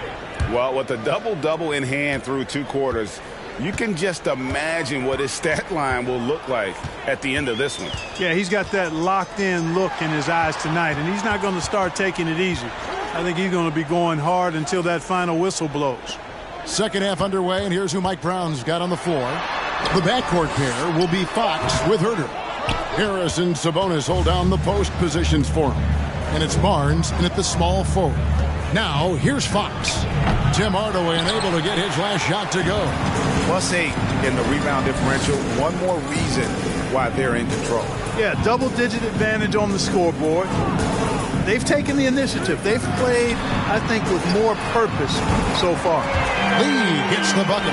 Well, with a double-double in hand through two quarters, you can just imagine what his stat line will look like at the end of this one.
Yeah, he's got that locked-in look in his eyes tonight, and he's not going to start taking it easy. I think he's going to be going hard until that final whistle blows.
Second half underway, and here's who Mike Brown's got on the floor. The backcourt pair will be Fox with Herter. Harris and Sabonis hold down the post positions for him. And it's Barnes in at the small forward. Now, here's Fox. Tim Hardaway unable to get his last shot to go.
+8 in the rebound differential. One more reason why they're in control.
Yeah, double-digit advantage on the scoreboard. They've taken the initiative. They've played, I think, with more purpose so far.
Lee gets the bucket.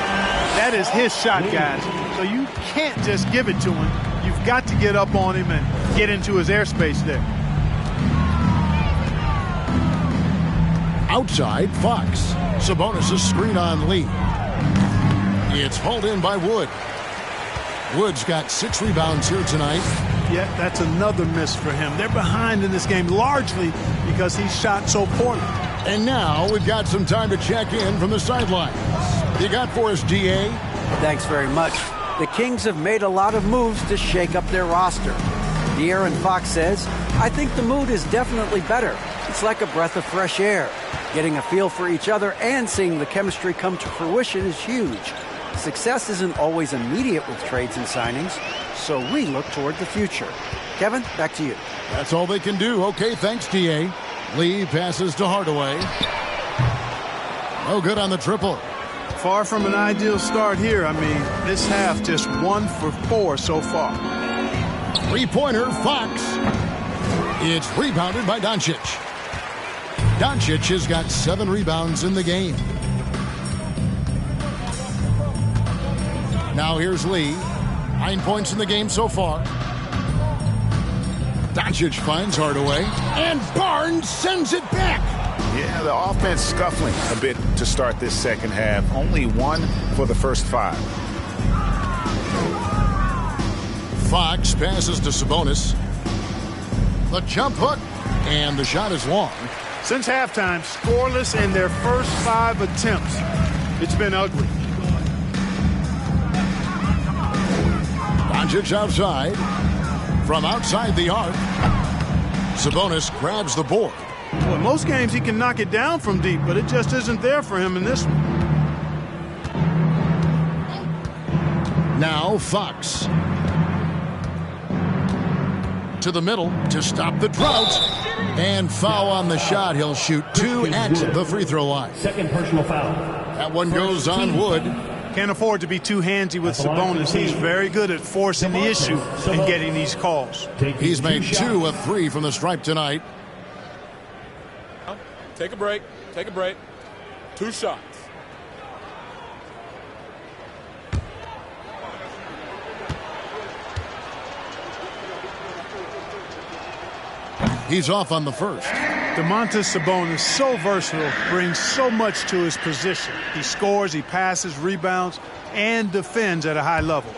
That is his shot, guys. So you can't just give it to him. You've got to get up on him and get into his airspace there.
Outside, Fox. Sabonis' screen on Lee. It's hauled in by Wood. Wood's got 6 rebounds here tonight.
Yeah, that's another miss for him. They're behind in this game largely because he shot so poorly.
And now we've got some time to check in from the sidelines. You got for us, DA?
Thanks very much. The Kings have made a lot of moves to shake up their roster. De'Aaron Fox says, I think the mood is definitely better. It's like a breath of fresh air. Getting a feel for each other and seeing the chemistry come to fruition is huge. Success isn't always immediate with trades and signings, so we look toward the future. Kevin, back to you.
That's all they can do. Okay, thanks, DA. Lee passes to Hardaway. No good on the triple.
Far from an ideal start here. I mean, this half just 1 for 4 so far.
Three-pointer, Fox. It's rebounded by Doncic. Doncic has got 7 rebounds in the game. Now here's Lee. 9 points in the game so far. Doncic finds Hardaway. And Barnes sends it back.
Yeah, the offense scuffling a bit to start this second half. Only 1 for the first 5.
Fox passes to Sabonis. The jump hook. And the shot is long.
Since halftime, scoreless in their first 5 attempts. It's been ugly.
Doncic outside. From outside the arc. Sabonis grabs the board.
Well, in most games he can knock it down from deep, but it just isn't there for him in this one.
Now Fox. To the middle to stop the drought. And foul on the shot. He'll shoot 2 at the free throw line.
Second personal foul.
That one goes on Wood.
Can't afford to be too handsy with Sabonis. He's very good at forcing the issue and getting these calls.
He's made 2 of 3 from the stripe tonight.
Take a break. Take a break. 2 shots.
He's off on the first.
Domantas Sabonis, so versatile, brings so much to his position. He scores, he passes, rebounds, and defends at a high level.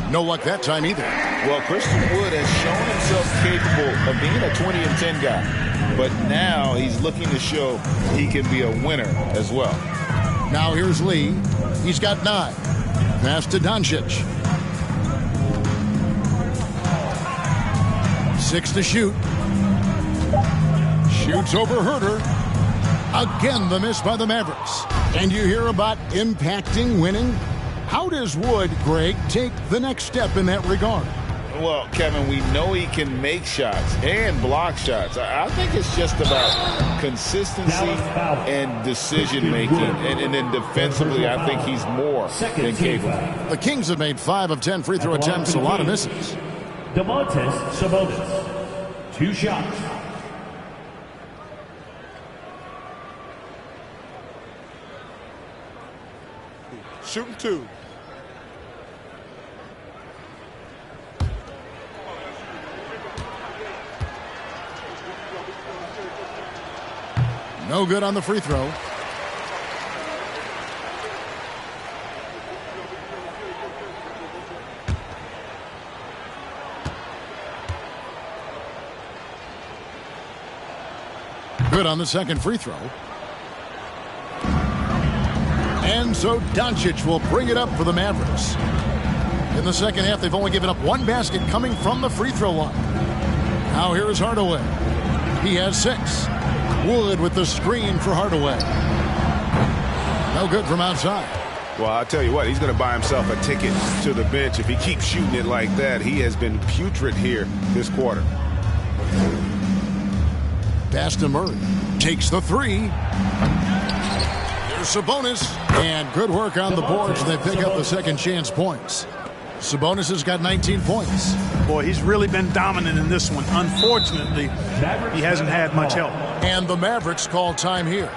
No luck that time either.
Well, Christian Wood has shown himself capable of being a 20 and 10 guy. But now he's looking to show he can be a winner as well.
Now here's Lee. He's got 9. Pass to Doncic. 6 to shoot. Shoots over Herter. Again, the miss by the Mavericks. And you hear about impacting winning? How does Wood, Greg, take the next step in that regard?
Well, Kevin, we know he can make shots and block shots. I think it's just about consistency and decision-making. And then defensively, I think he's more than capable.
The Kings have made 5 of 10 free throw attempts, a lot of misses.
Domantas Sabonis, 2 shots.
Shooting 2.
No good on the free throw. Good on the second free throw. And so Doncic will bring it up for the Mavericks. In the second half, they've only given up 1 basket coming from the free throw line. Now here is Hardaway. He has 6. Wood with the screen for Hardaway. No good from outside.
Well, I'll tell you what, he's going to buy himself a ticket to the bench. If he keeps shooting it like that, he has been putrid here this quarter.
Pass to Murray. Takes the 3. Here's Sabonis. And good work on the boards. They pick up the second chance points. Sabonis has got 19 points.
Boy, he's really been dominant in this one. Unfortunately, he hasn't had much help.
And the Mavericks call time here.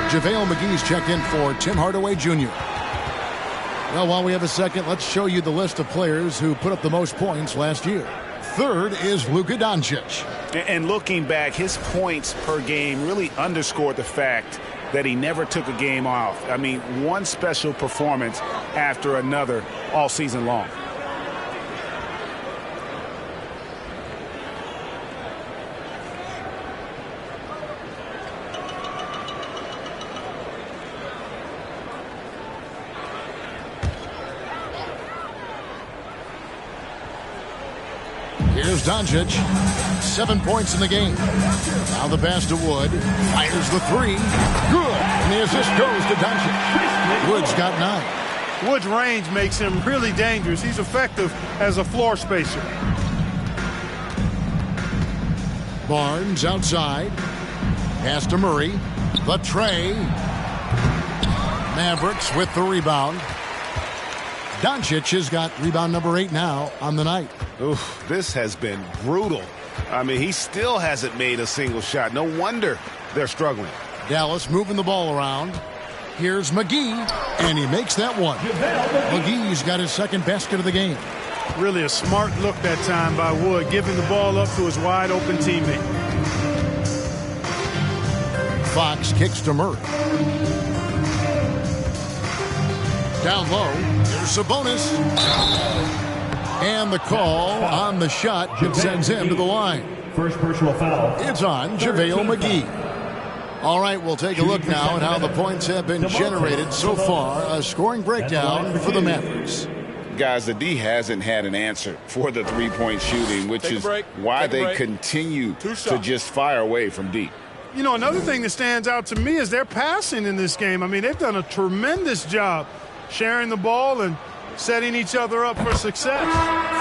JaVale McGee's checked in for Tim Hardaway Jr. Well, while we have a second, let's show you the list of players who put up the most points last year. Third is Luka Doncic.
And looking back, his points per game really underscored the fact that he never took a game off. I mean, one special performance after another all season long.
Here's Here's Doncic. 7 points in the game. Now the pass to Wood. Fires the three. Good. And the assist goes to Doncic. Wood's got 9.
Wood's range makes him really dangerous. He's effective as a floor spacer.
Barnes outside. Pass to Murray. The tray. Mavericks with the rebound. Doncic has got rebound number 8 now on the night.
Oof, this has been brutal. I mean, he still hasn't made a single shot. No wonder they're struggling.
Dallas moving the ball around. Here's McGee, and he makes that one. McGee's got his second basket of the game.
Really a smart look that time by Wood, giving the ball up to his wide-open teammate.
Fox kicks to Murray. Down low, here's Sabonis. And the call on the shot that sends him to the line.
First personal foul.
It's on JaVale McGee. All right, we'll take a look now at how the points have been generated so far. A scoring breakdown for the Mavericks.
Guys, the D hasn't had an answer for the three-point shooting, which is why they continue to just fire away from deep.
You know, another thing that stands out to me is their passing in this game. I mean, they've done a tremendous job sharing the ball and setting each other up for success.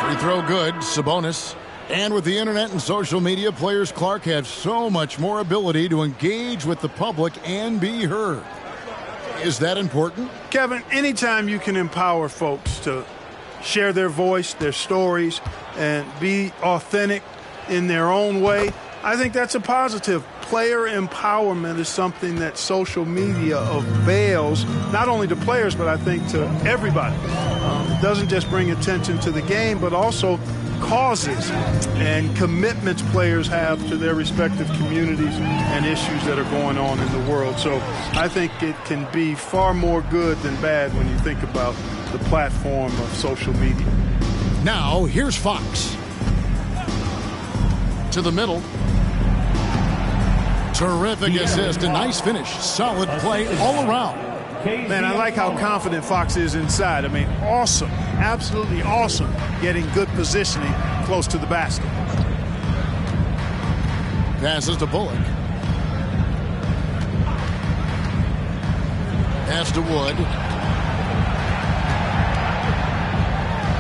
Free throw good, Sabonis. And with the internet and social media, players Clark have so much more ability to engage with the public and be heard. Is that important?
Kevin, anytime you can empower folks to share their voice, their stories, and be authentic in their own way, I think that's a positive. Player empowerment is something that social media avails, not only to players, but I think to everybody. It doesn't just bring attention to the game, but also causes and commitments players have to their respective communities and issues that are going on in the world. So I think it can be far more good than bad when you think about the platform of social media.
Now, here's Fox. To the middle. Terrific assist, a nice finish. Solid play all around.
Man, I like how confident Fox is inside. I mean, awesome, absolutely awesome, getting good positioning close to the basket.
Passes to Bullock. Pass to Wood.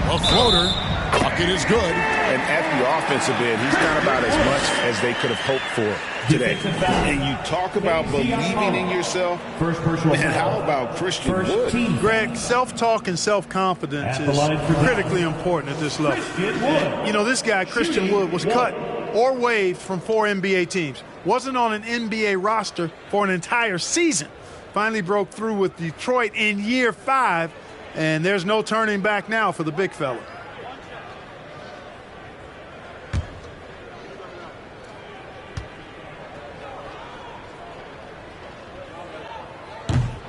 A floater. Bucket is good.
And at the offensive end, he's done about as much as they could have hoped for today.
And you talk about believing in yourself. And how about Christian Wood?
Greg, self-talk and self-confidence is critically important at this level. You know, this guy, Christian Wood, was cut or waived from 4 NBA teams. Wasn't on an NBA roster for an entire season. Finally broke through with Detroit in year 5, and there's no turning back now for the big fella.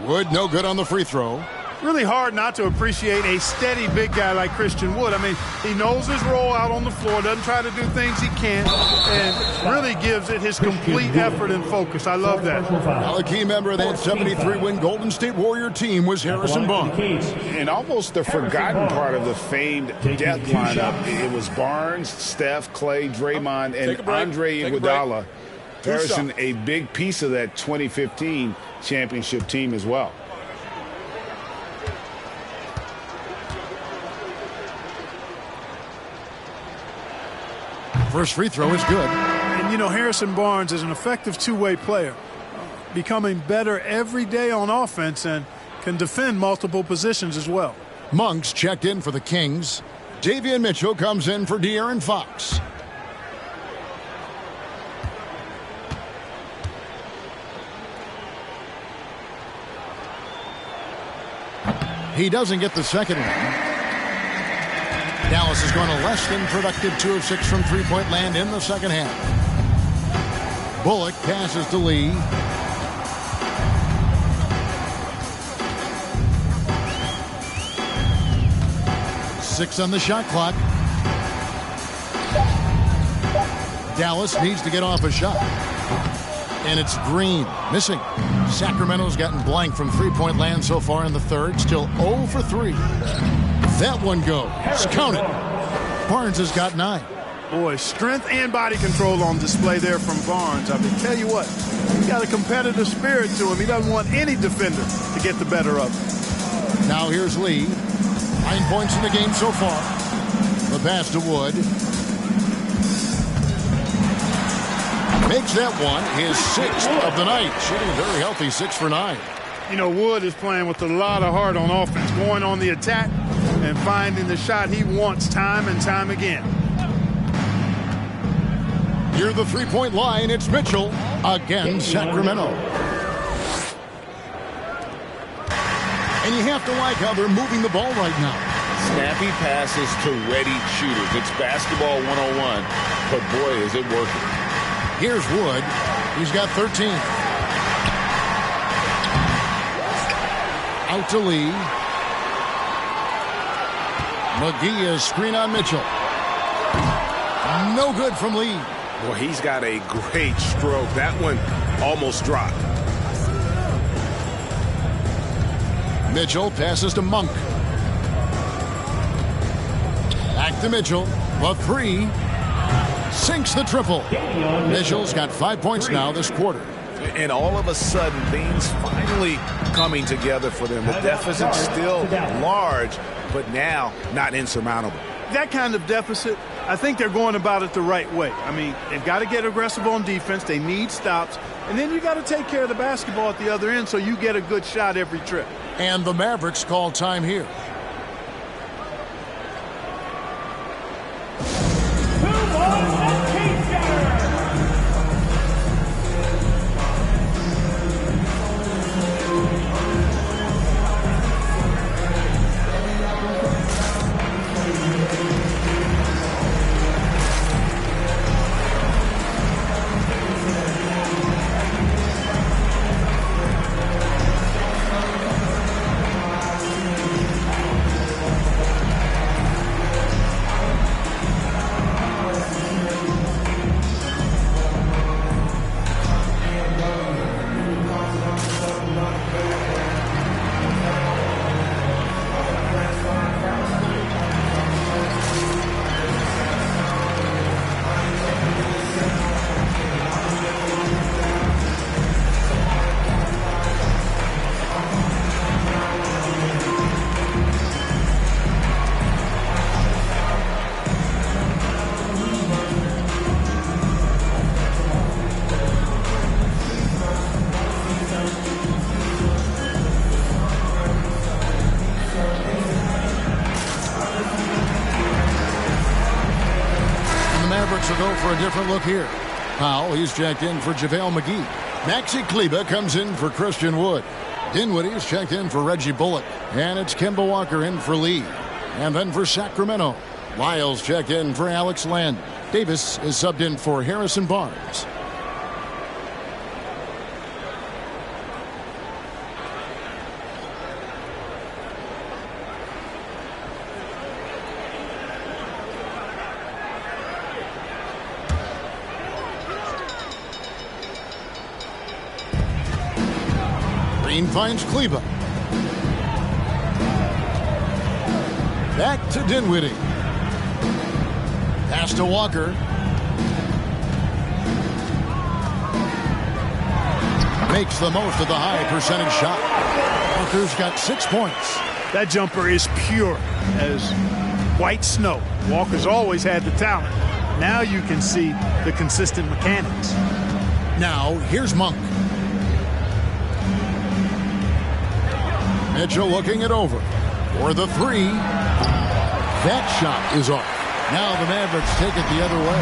Wood, no good on the free throw.
Really hard not to appreciate a steady big guy like Christian Wood. I mean, he knows his role out on the floor, doesn't try to do things he can't, and really gives it his complete effort and focus. I love that.
Now, a key member of that 73-win Golden State Warrior team was Harrison Barnes.
And almost the forgotten part of the famed death lineup, it was Barnes, Steph, Clay, Draymond, and Andre Iguodala. Harrison, a big piece of that 2015 championship team as well.
First free throw is good.
And, you know, Harrison Barnes is an effective two-way player, becoming better every day on offense and can defend multiple positions as well.
Monks checked in for the Kings. Davion Mitchell comes in for De'Aaron Fox. He doesn't get the second one. Dallas has gone a less than productive 2 of 6 from three-point land in the second half. Bullock passes to Lee. Six on the shot clock. Dallas needs to get off a shot. And it's Green missing. Sacramento's gotten blank from three-point land so far in the third. Still 0 for 3. That one goes. Count it. Barnes has got 9.
Boy, strength and body control on display there from Barnes. I mean, tell you what, he's got a competitive spirit to him. He doesn't want any defender to get the better of him.
Now here's Lee. 9 points in the game so far. The pass to Wood. Makes that one his 6th of the night. Shooting very healthy, 6 for 9.
You know, Wood is playing with a lot of heart on offense, going on the attack and finding the shot he wants time and time again.
Near the three-point line, it's Mitchell against Sacramento. And you have to like how they're moving the ball right now.
Snappy passes to ready shooters. It's basketball 101, but boy, is it working.
Here's Wood. He's got 13. Out to Lee. McGee is screen on Mitchell. No good from Lee.
Well, he's got a great stroke. That one almost dropped.
Mitchell passes to Monk. Back to Mitchell. The three. Sinks the triple. Mitchell's got 5 points now this quarter.
And all of a sudden, things finally coming together for them. The deficit's still large, but now not insurmountable.
That kind of deficit, I think they're going about it the right way. I mean, they've got to get aggressive on defense. They need stops. And then you got to take care of the basketball at the other end so you get a good shot every trip.
And the Mavericks call time here. Mavericks will go for a different look here. Powell, he's checked in for JaVale McGee. Maxi Kleber comes in for Christian Wood. Dinwiddie's checked in for Reggie Bullock. And it's Kemba Walker in for Lee. And then for Sacramento, Lyles checked in for Alex Len. Davis is subbed in for Harrison Barnes. Green finds Kleber. Back to Dinwiddie. Pass to Walker. Makes the most of the high percentage shot. Walker's got 6 points.
That jumper is pure as white snow. Walker's always had the talent. Now you can see the consistent mechanics.
Now here's Monk. Mitchell looking it over for the three. That shot is off. Now the Mavericks take it the other way.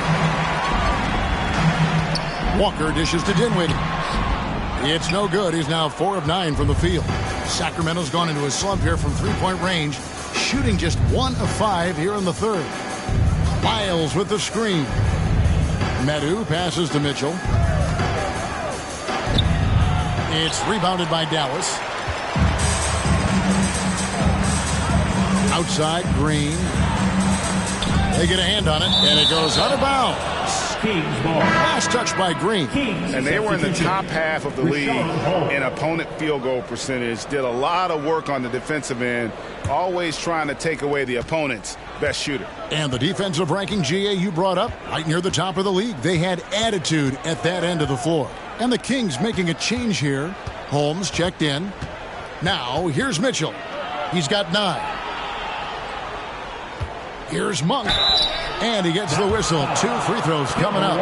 Walker dishes to Dinwiddie. It's no good. He's now 4 of 9 from the field. Sacramento's gone into a slump here from three-point range, shooting just 1 of 5 here in the third. Lyles with the screen. Medu passes to Mitchell. It's rebounded by Dallas. Outside, Green. They get a hand on it, and it goes out of bounds. Last touch by Green.
And they were in the top half of the league in opponent field goal percentage. Did a lot of work on the defensive end, always trying to take away the opponent's best shooter.
And the defensive ranking, GA, you brought up, right near the top of the league. They had attitude at that end of the floor. And the Kings making a change here. Holmes checked in. Now, here's Mitchell. He's got 9. Here's Monk. And he gets the whistle. 2 free throws coming up.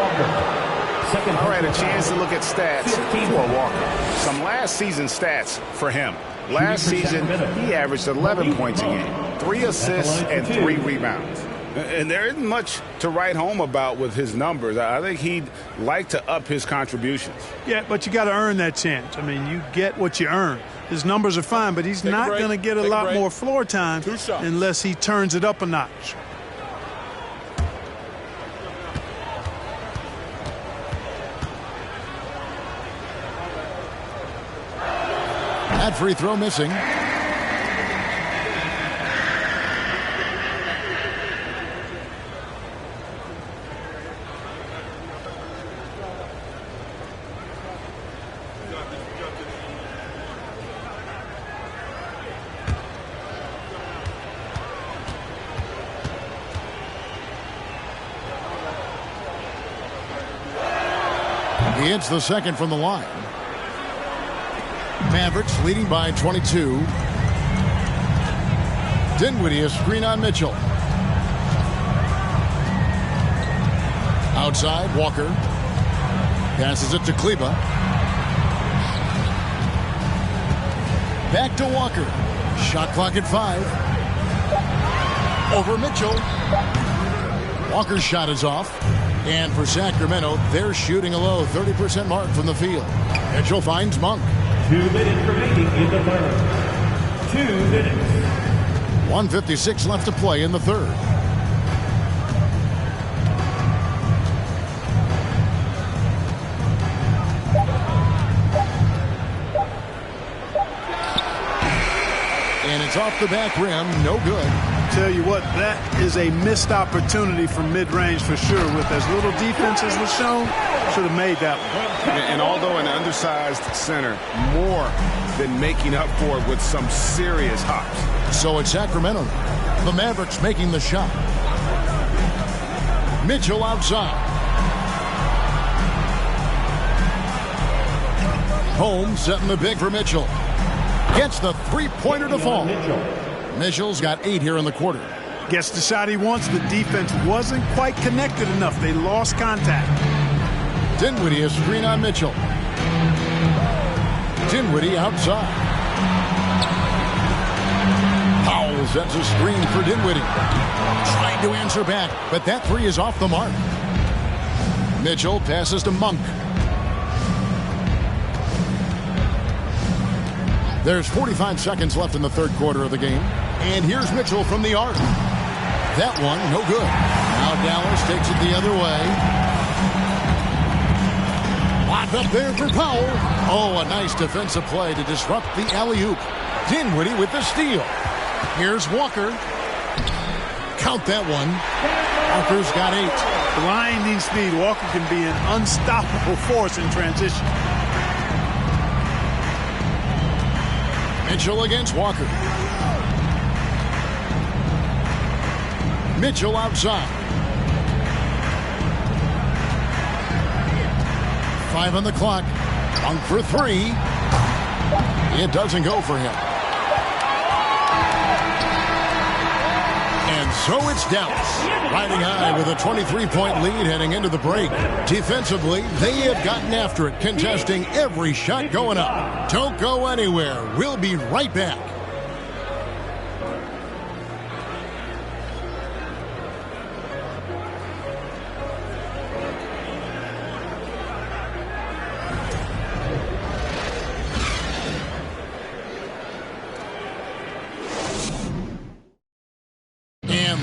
All right, a chance to look at stats for Walker. Some last season stats for him. Last season, he averaged 11 points a game, 3 assists, and 3 rebounds. And there isn't much to write home about with his numbers. I think he'd like to up his contributions.
Yeah, but you got to earn that chance. I mean, you get what you earn. His numbers are fine, but he's not going to get a lot more floor time unless he turns it up a notch.
That free throw missing. He hits the second from the line. Mavericks leading by 22. Dinwiddie a screen on Mitchell. Outside, Walker. Passes it to Kleba. Back to Walker. Shot clock at 5. Over Mitchell. Walker's shot is off. And for Sacramento, they're shooting a low 30% mark from the field. Mitchell finds Monk.
2 minutes remaining in the third. 2 minutes.
1:56 left to play in the third. And it's off the back rim, no good.
Tell you what, that is a missed opportunity from mid-range for sure. With as little defense as was shown, should have made that one.
And although an undersized center, more than making up for it with some serious hops.
So it's Sacramento. The Mavericks making the shot. Mitchell outside. Holmes setting the big for Mitchell. Gets the three-pointer to fall. Mitchell's got 8 here in the quarter.
Gets the shot he wants. The defense wasn't quite connected enough. They lost contact.
Dinwiddie a screen on Mitchell. Dinwiddie outside. Powell sets a screen for Dinwiddie. Trying to answer back, but that 3 is off the mark. Mitchell passes to Monk. There's 45 seconds left in the third quarter of the game. And here's Mitchell from the arc. That one, no good. Now Dallas takes it the other way. Locked up there for Powell. Oh, a nice defensive play to disrupt the alley-oop. Dinwiddie with the steal. Here's Walker. Count that one. Walker's got 8.
Blinding speed. Walker can be an unstoppable force in transition.
Mitchell against Walker. Mitchell outside. 5 on the clock. Monk for 3. It doesn't go for him. And so it's Dallas, riding high with a 23-point lead heading into the break. Defensively, they have gotten after it, contesting every shot going up. Don't go anywhere. We'll be right back.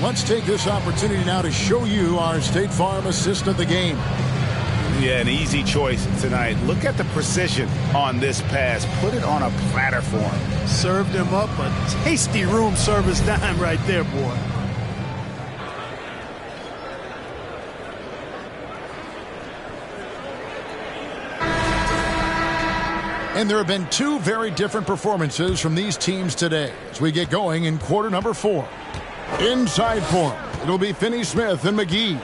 Let's take this opportunity now to show you our State Farm assist of the game.
Yeah, an easy choice tonight. Look at the precision on this pass. Put it on a platter for him.
Served him up a tasty room service dime right there, boy.
And there have been two very different performances from these teams today as we get going in quarter number 4. Inside form, it'll be Finney-Smith and McGee.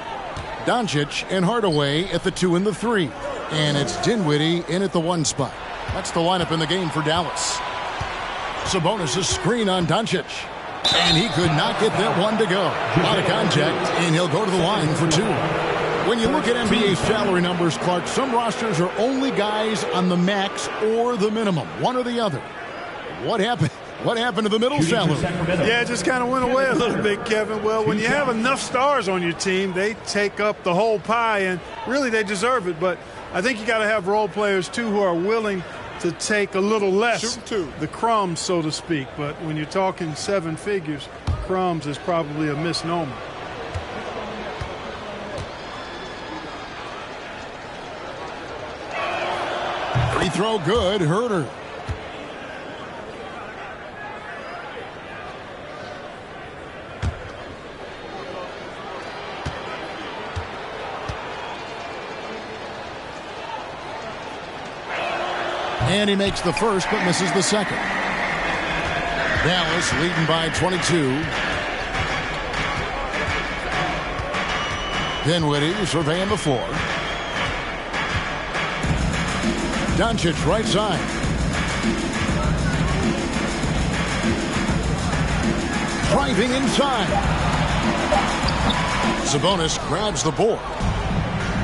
Doncic and Hardaway at the 2 and the 3. And it's Dinwiddie in at the 1 spot. That's the lineup in the game for Dallas. Sabonis' screen on Doncic. And he could not get that one to go. A lot of contact, and he'll go to the line for 2. When you look at NBA salary numbers, Clark, some rosters are only guys on the max or the minimum, one or the other. What happened? What happened to the middle salary?
Yeah, it just kind of went away a little bit, Kevin. Well, when you have enough stars on your team, they take up the whole pie, and really they deserve it. But I think you got to have role players, too, who are willing to take a little less, the crumbs, so to speak. But when you're talking 7 figures, crumbs is probably a misnomer.
Free throw good, Herter. And he makes the first but misses the second. Dallas leading by 22. Dinwiddie surveying the floor. Doncic right side. Driving inside. Sabonis grabs the board.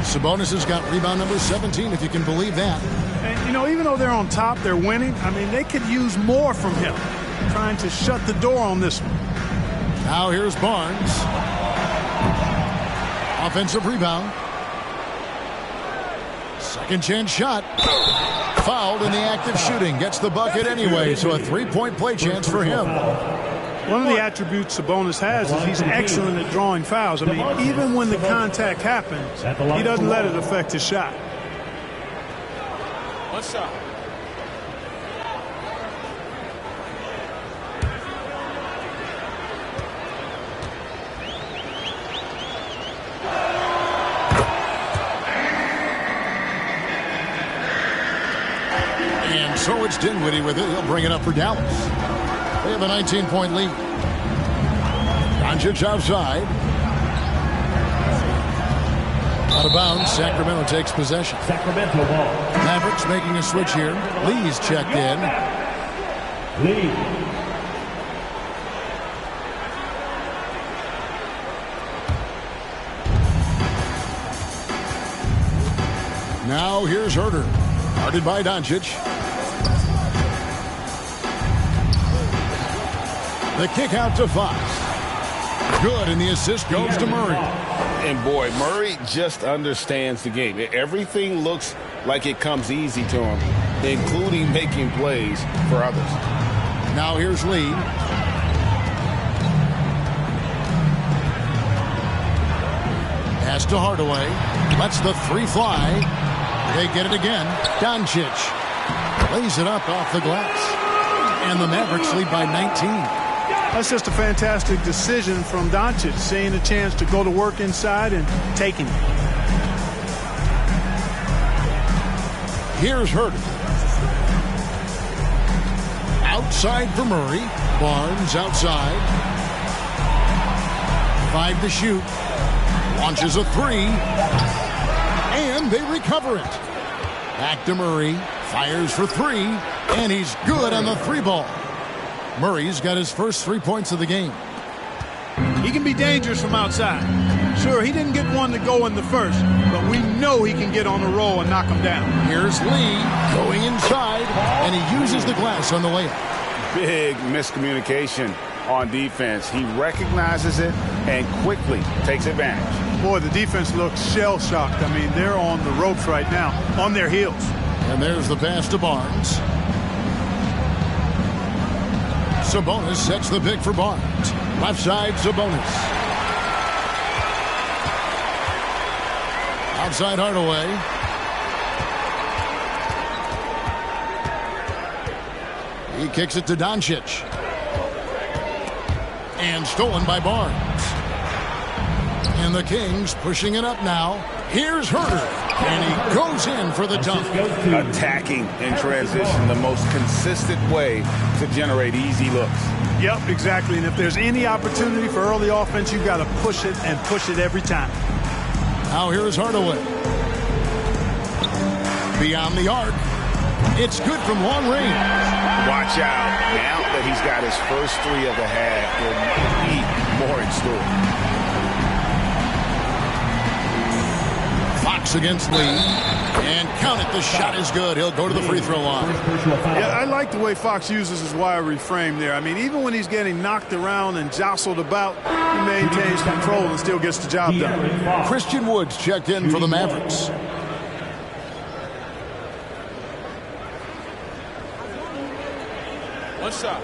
Sabonis has got rebound number 17, if you can believe that.
And, you know, even though they're on top, they're winning. I mean, they could use more from him. Trying to shut the door on this one.
Now here's Barnes. Offensive rebound. Second chance shot. Fouled in the act of shooting. Gets the bucket anyway, so a 3-point play chance for him.
One of the attributes Sabonis has is he's excellent at drawing fouls. I mean, even when the contact happens, he doesn't let it affect his shot.
What's up?
And so it's Dinwiddie with it. He'll bring it up for Dallas. They have a 19-point lead. Doncic outside. Out of bounds. Sacramento takes possession.
Sacramento ball.
Mavericks making a switch here. Lee's checked in.
Lee.
Now here's Herter. Guarded by Doncic. The kick out to Fox. Good, and the assist goes to Murray.
And boy, Murray just understands the game. Everything looks like it comes easy to him, including making plays for others.
Now here's Lee. Pass to Hardaway. Lets the 3 fly. They get it again. Doncic lays it up off the glass. And the Mavericks lead by 19.
That's just a fantastic decision from Doncic, seeing a chance to go to work inside and taking it.
Here's Herter. Outside for Murray. Barnes outside. 5 to shoot. Launches a 3. And they recover it. Back to Murray. Fires for 3. And he's good on the 3 ball. Murray's got his first 3 points of the game.
He can be dangerous from outside. Sure, he didn't get one to go in the first, but we know he can get on the roll and knock him down.
Here's Lee going inside, and he uses the glass on the layup.
Big miscommunication on defense. He recognizes it and quickly takes advantage.
Boy, the defense looks shell-shocked. I mean, they're on the ropes right now, on their heels.
And there's the pass to Barnes. Sabonis sets the pick for Barnes. Left side, Sabonis. Outside Hardaway. He kicks it to Doncic. And stolen by Barnes. And the Kings pushing it up now. Here's Herter. And he goes in for the dunk.
Attacking in transition, the most consistent way to generate easy looks.
Yep, exactly. And if there's any opportunity for early offense, you've got to push it and push it every time.
Now here is Hardaway. Beyond the arc. It's good from long range.
Watch out. Now that he's got his first three of the half, there might be more in store.
Fox against Lee. And count it. The shot is good. He'll go to the free throw line.
Yeah, I like the way Fox uses his wire reframe there. I mean, even when he's getting knocked around and jostled about, he maintains control and still gets the job done.
Christian Woods checked in for the Mavericks.
What's up?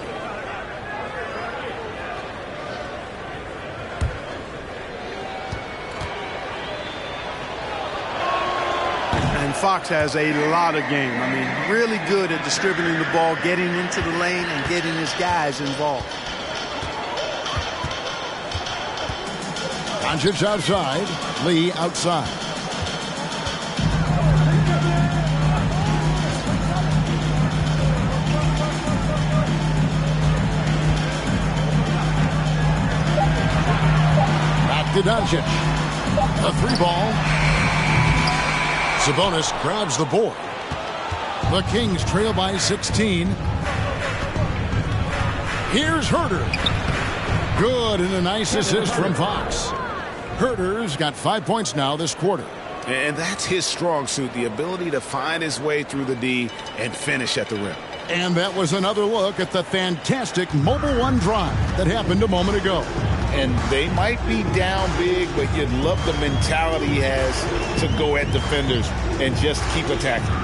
And Fox has a lot of game. I mean, really good at distributing the ball, getting into the lane, and getting his guys involved.
Doncic outside. Lee outside. Back to Doncic. A three ball. Sabonis grabs the board. The Kings trail by 16. Here's Herter. Good, and a nice assist from Fox. Herter's got 5 points now this quarter.
And that's his strong suit, the ability to find his way through the D and finish at the rim.
And that was another look at the fantastic Mobile One drive that happened a moment ago.
And they might be down big, but you'd love the mentality he has to go at defenders and just keep attacking.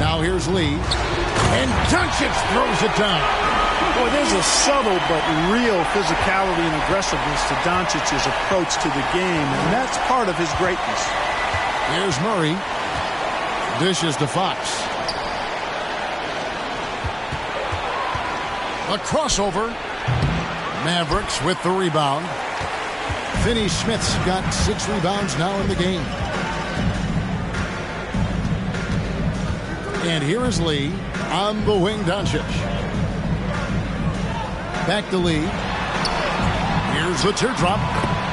Now here's Lee. And Doncic throws it down.
Boy, there's a subtle but real physicality and aggressiveness to Doncic's approach to the game, and that's part of his greatness.
Here's Murray. Dishes to Fox. A crossover. Mavericks with the rebound. Finney-Smith's got 6 rebounds now in the game. And here is Lee on the wing. Doncic. Back to Lee. Here's the teardrop.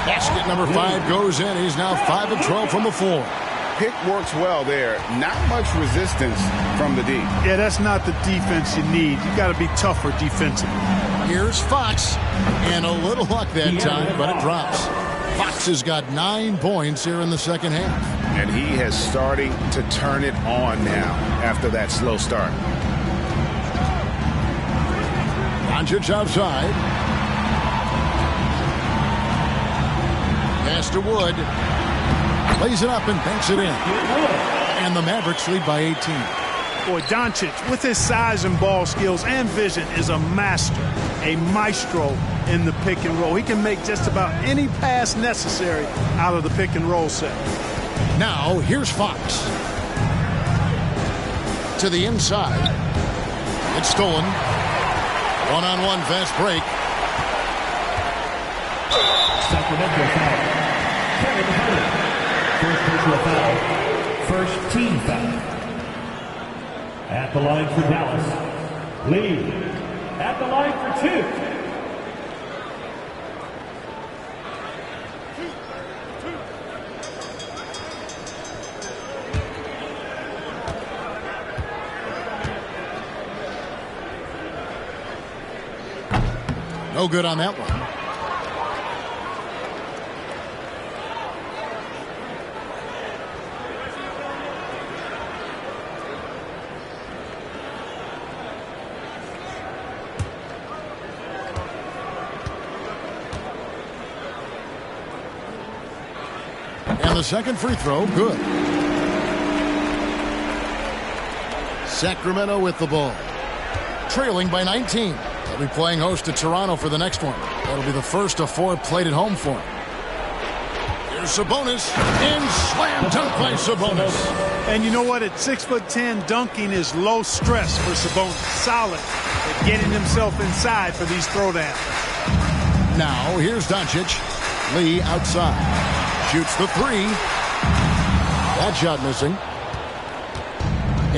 Basket number 5 goes in. He's now 5 of 12 from the floor.
Pick works well there. Not much resistance from the D.
Yeah, that's not the defense you need. You got to be tougher defensively.
Here's Fox. And a little luck that time, but it drops. Fox has got 9 points here in the second half.
And he is starting to turn it on now after that slow start.
Doncic outside. Pass to Wood. Lays it up and banks it in. And the Mavericks lead by 18.
Boy, Doncic, with his size and ball skills and vision, is a master, a maestro in the pick and roll. He can make just about any pass necessary out of the pick and roll set.
Now, here's Fox. To the inside. It's stolen. One-on-one fast break.
Sacramento foul. Kevin Herter. First personal foul. First team foul. At the line for Dallas. Lee. At the line for 2.
No good on that one. And the second free throw, good. Sacramento with the ball. Trailing by 19. They'll be playing host to Toronto for the next one. That'll be the first of 4 played at home for him. Here's Sabonis. And slam dunk by Sabonis.
And you know what? At 6'10", dunking is low stress for Sabonis. Solid at getting himself inside for these throwdowns.
Now, here's Doncic. Lee outside. Shoots the 3. That shot missing.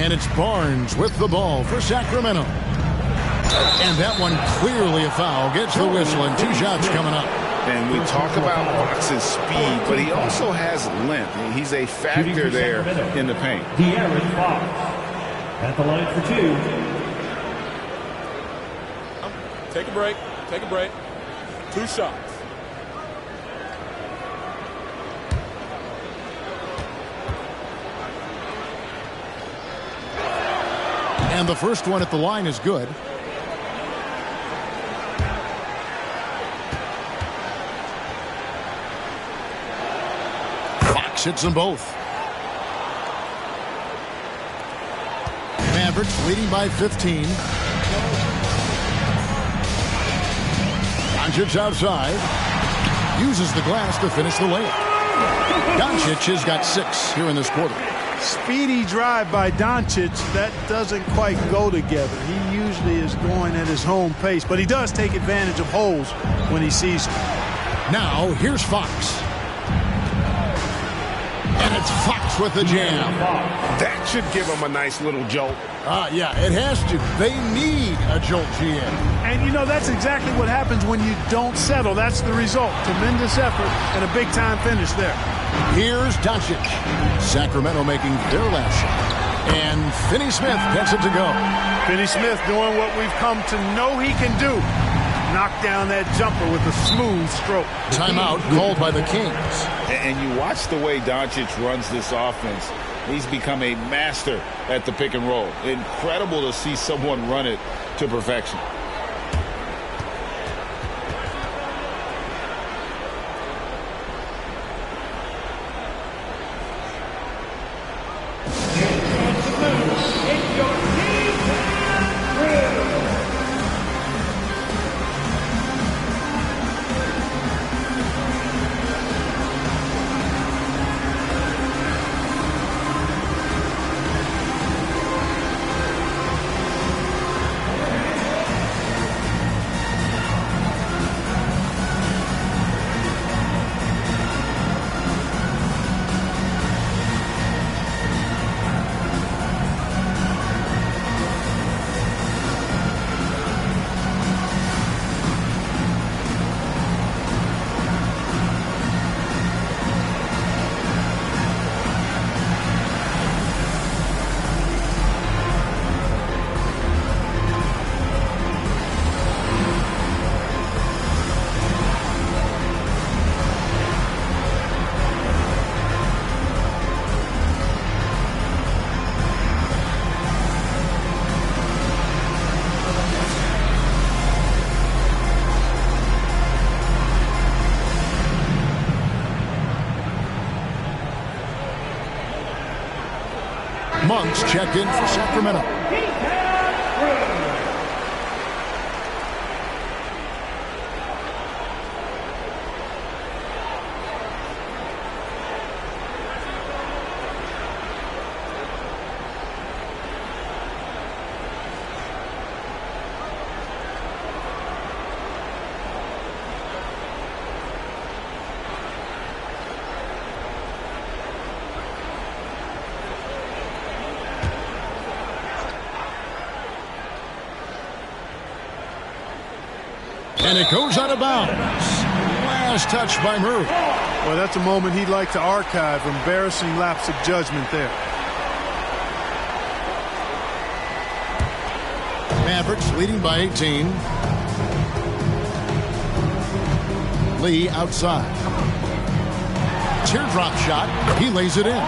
And it's Barnes with the ball for Sacramento. And that one clearly a foul. Gets the whistle and 2 shots coming up.
And we talk about Fox's speed, but he also has length. He's a factor there in the paint.
De'Aaron Fox at the line for 2.
Take a break. Take a break. 2 shots.
And the first one at the line is good. Fox hits them both. Mavericks leading by 15. Doncic outside. Uses the glass to finish the layup. Doncic has got 6 here in this quarter.
Speedy drive by Doncic. That doesn't quite go together. He usually is going at his home pace, but he does take advantage of holes when he sees them.
Now, here's Fox. And it's Fox with the jam.
That should give him a nice little jolt.
Yeah, it has to. They need a jolt, GM.
And, you know, that's exactly what happens when you don't settle. That's the result. Tremendous effort and a big-time finish there.
Here's Doncic. Sacramento making their last shot. And Finney-Smith gets it to go.
Finney-Smith doing what we've come to know he can do. Knock down that jumper with a smooth stroke.
Timeout called by the Kings.
And you watch the way Doncic runs this offense. He's become a master at the pick and roll. Incredible to see someone run it to perfection.
Monks checked in for Sacramento. And it goes out of bounds. Last touch by Murray.
Well, that's a moment he'd like to archive. Embarrassing lapse of judgment there.
Mavericks leading by 18. Lee outside. Teardrop shot. He lays it in.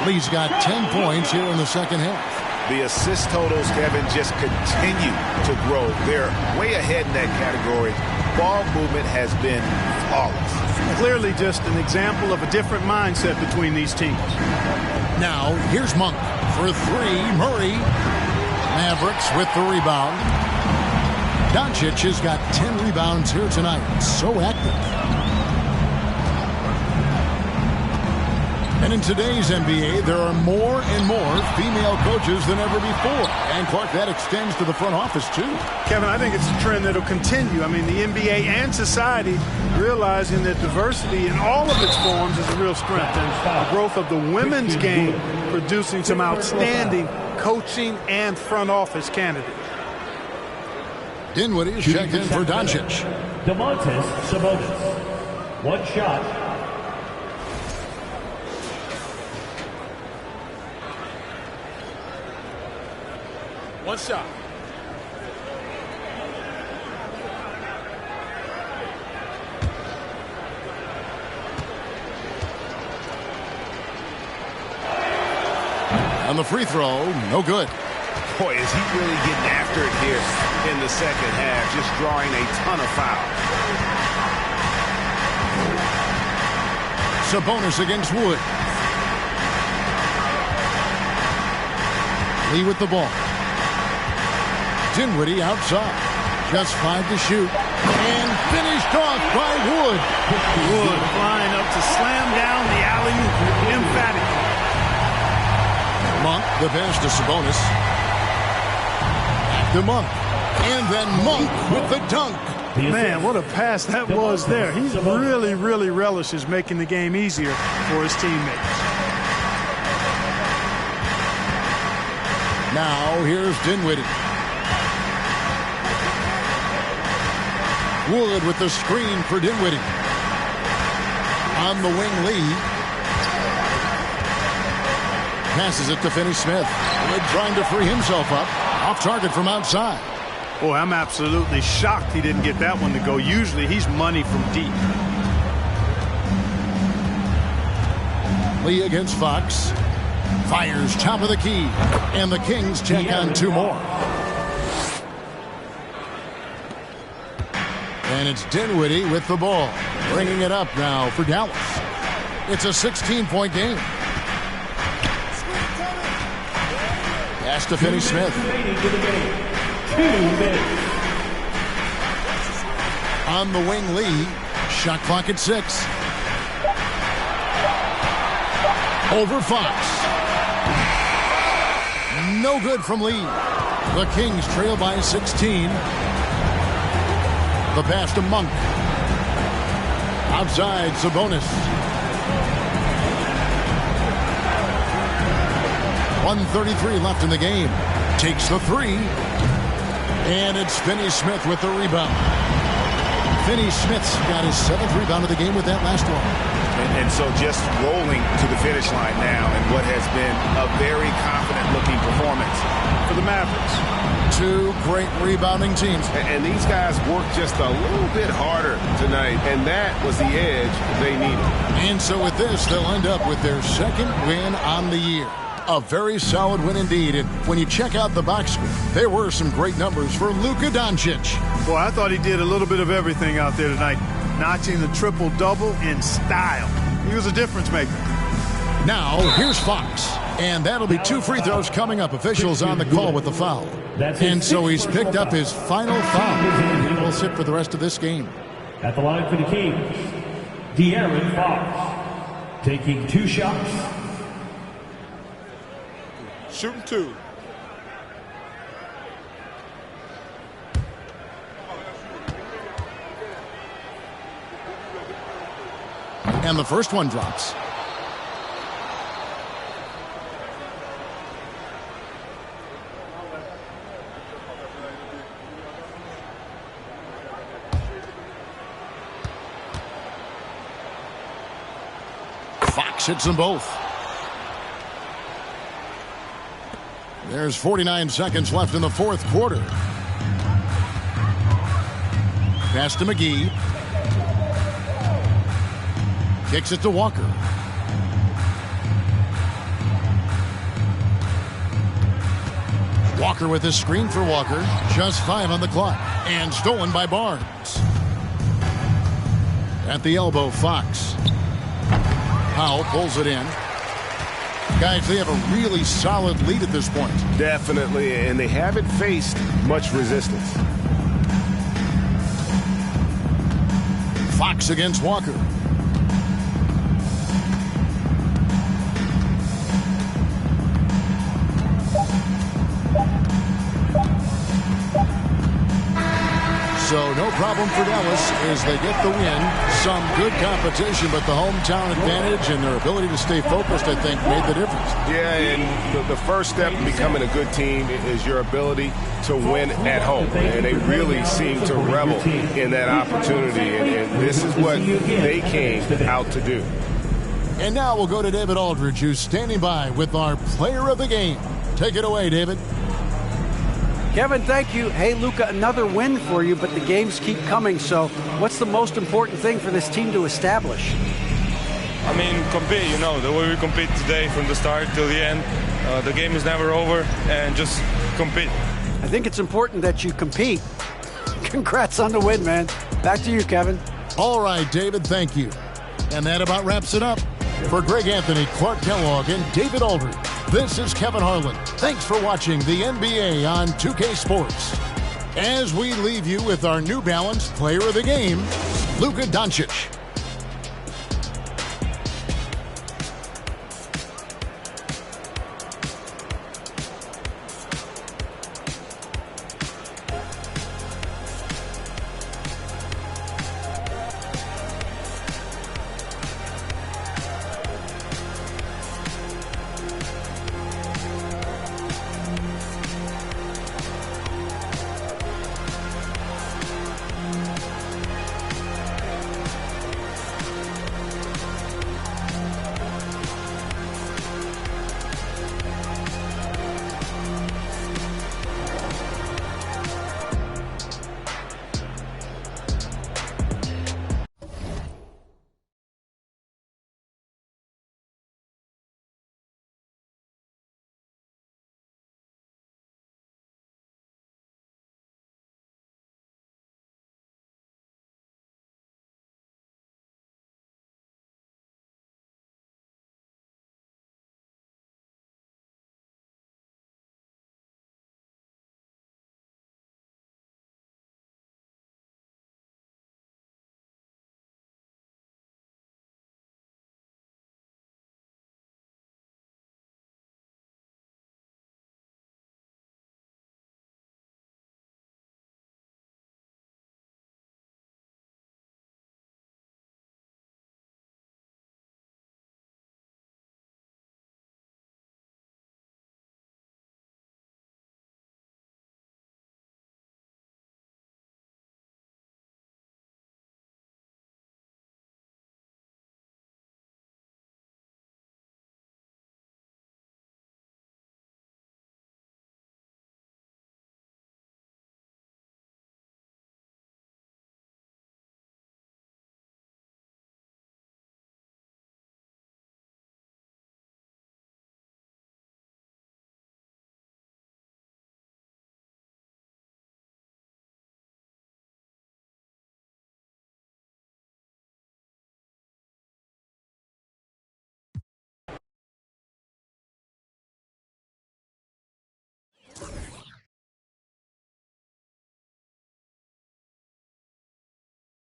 Lee's got 10 points here in the second half.
The assist totals, Kevin, just continue to grow. They're way ahead in that category. Ball movement has been flawless.
Clearly just an example of a different mindset between these teams.
Now, here's Monk for 3. Murray. Mavericks with the rebound. Doncic has got 10 rebounds here tonight. So active. And in today's NBA, there are more and more female coaches than ever before. And, Clark, that extends to the front office, too.
Kevin, I think it's a trend that will continue. I mean, the NBA and society realizing that diversity in all of its forms is a real strength. And the growth of the women's game producing some outstanding coaching and front office candidates.
Dinwiddie is checked in for Doncic.
Domantas Sabonis. One shot.
One shot.
On the free throw, no good.
Boy, is he really getting after it here in the second half, just drawing a ton of fouls.
Sabonis against Wood. Lee with the ball. Dinwiddie outside. Just 5 to shoot. And finished off by Wood.
Wood flying up to slam down the alley-oop emphatically.
Monk, the pass to Sabonis. Back to Monk. And then Monk with the dunk.
Man, what a pass that was there. He really relishes making the game easier for his teammates.
Now here's Dinwiddie. Wood with the screen for Dinwiddie. On the wing, Lee. Passes it to Finney-Smith. Wood trying to free himself up. Off target from outside.
Boy, I'm absolutely shocked he didn't get that one to go. Usually he's money from deep.
Lee against Fox. Fires top of the key. And the Kings check on 2 more. And it's Dinwiddie with the ball. Bringing it up now for Dallas. It's a 16-point game. Pass to Finney-Smith.
2 minutes.
On the wing, Lee. Shot clock at 6. Over Fox. No good from Lee. The Kings trail by 16. The pass to Monk. Outside, Sabonis. 1:33 left in the game. Takes the 3. And it's Finney-Smith with the rebound. Finney-Smith's got his 7th rebound of the game with that last one.
And so just rolling to the finish line now in what has been a very confident-looking performance for the Mavericks.
2 great rebounding teams.
And these guys worked just a little bit harder tonight, and that was the edge they needed.
And so with this, they'll end up with their 2nd win on the year. A very solid win indeed. And when you check out the box score, there were some great numbers for Luka Doncic.
Boy, I thought he did a little bit of everything out there tonight, notching the triple-double in style. He was a difference maker.
Now, here's Fox. And that'll be 2 free throws coming up. Officials on the call with the foul. And so he's picked up his final foul. He will sit for the rest of this game.
At the line for the Kings, De'Aaron Fox. Taking 2 shots.
Shooting 2.
And the first one drops. Fox hits them both. There's 49 seconds left in the 4th quarter. Pass to McGee. Kicks it to Walker. Walker with his screen for Walker. Just 5 on the clock. And stolen by Barnes. At the elbow, Fox. Powell pulls it in. Guys, they have a really solid lead at this point.
Definitely, and they haven't faced much resistance.
Fox against Walker. problem for Dallas as they get the win. Some good competition, but the hometown advantage and their ability to stay focused, I think, made the difference.
Yeah, and the first step in becoming a good team is your ability to win at home. And they really seem to revel in that opportunity. And this is what they came out to do.
And now we'll go to David Aldridge, who's standing by with our player of the game. Take it away, David.
Kevin, thank you. Hey, Luka, another win for you, but the games keep coming. So what's the most important thing for this team to establish?
I mean, compete, the way we compete today from the start till the end. The game is never over, and just compete.
I think it's important that you compete. Congrats on the win, man. Back to you, Kevin.
All right, David, thank you. And that about wraps it up. For Greg Anthony, Clark Kellogg, and David Aldridge, this is Kevin Harlan. Thanks for watching the NBA on 2K Sports. As we leave you with our New Balance player of the game, Luka Doncic.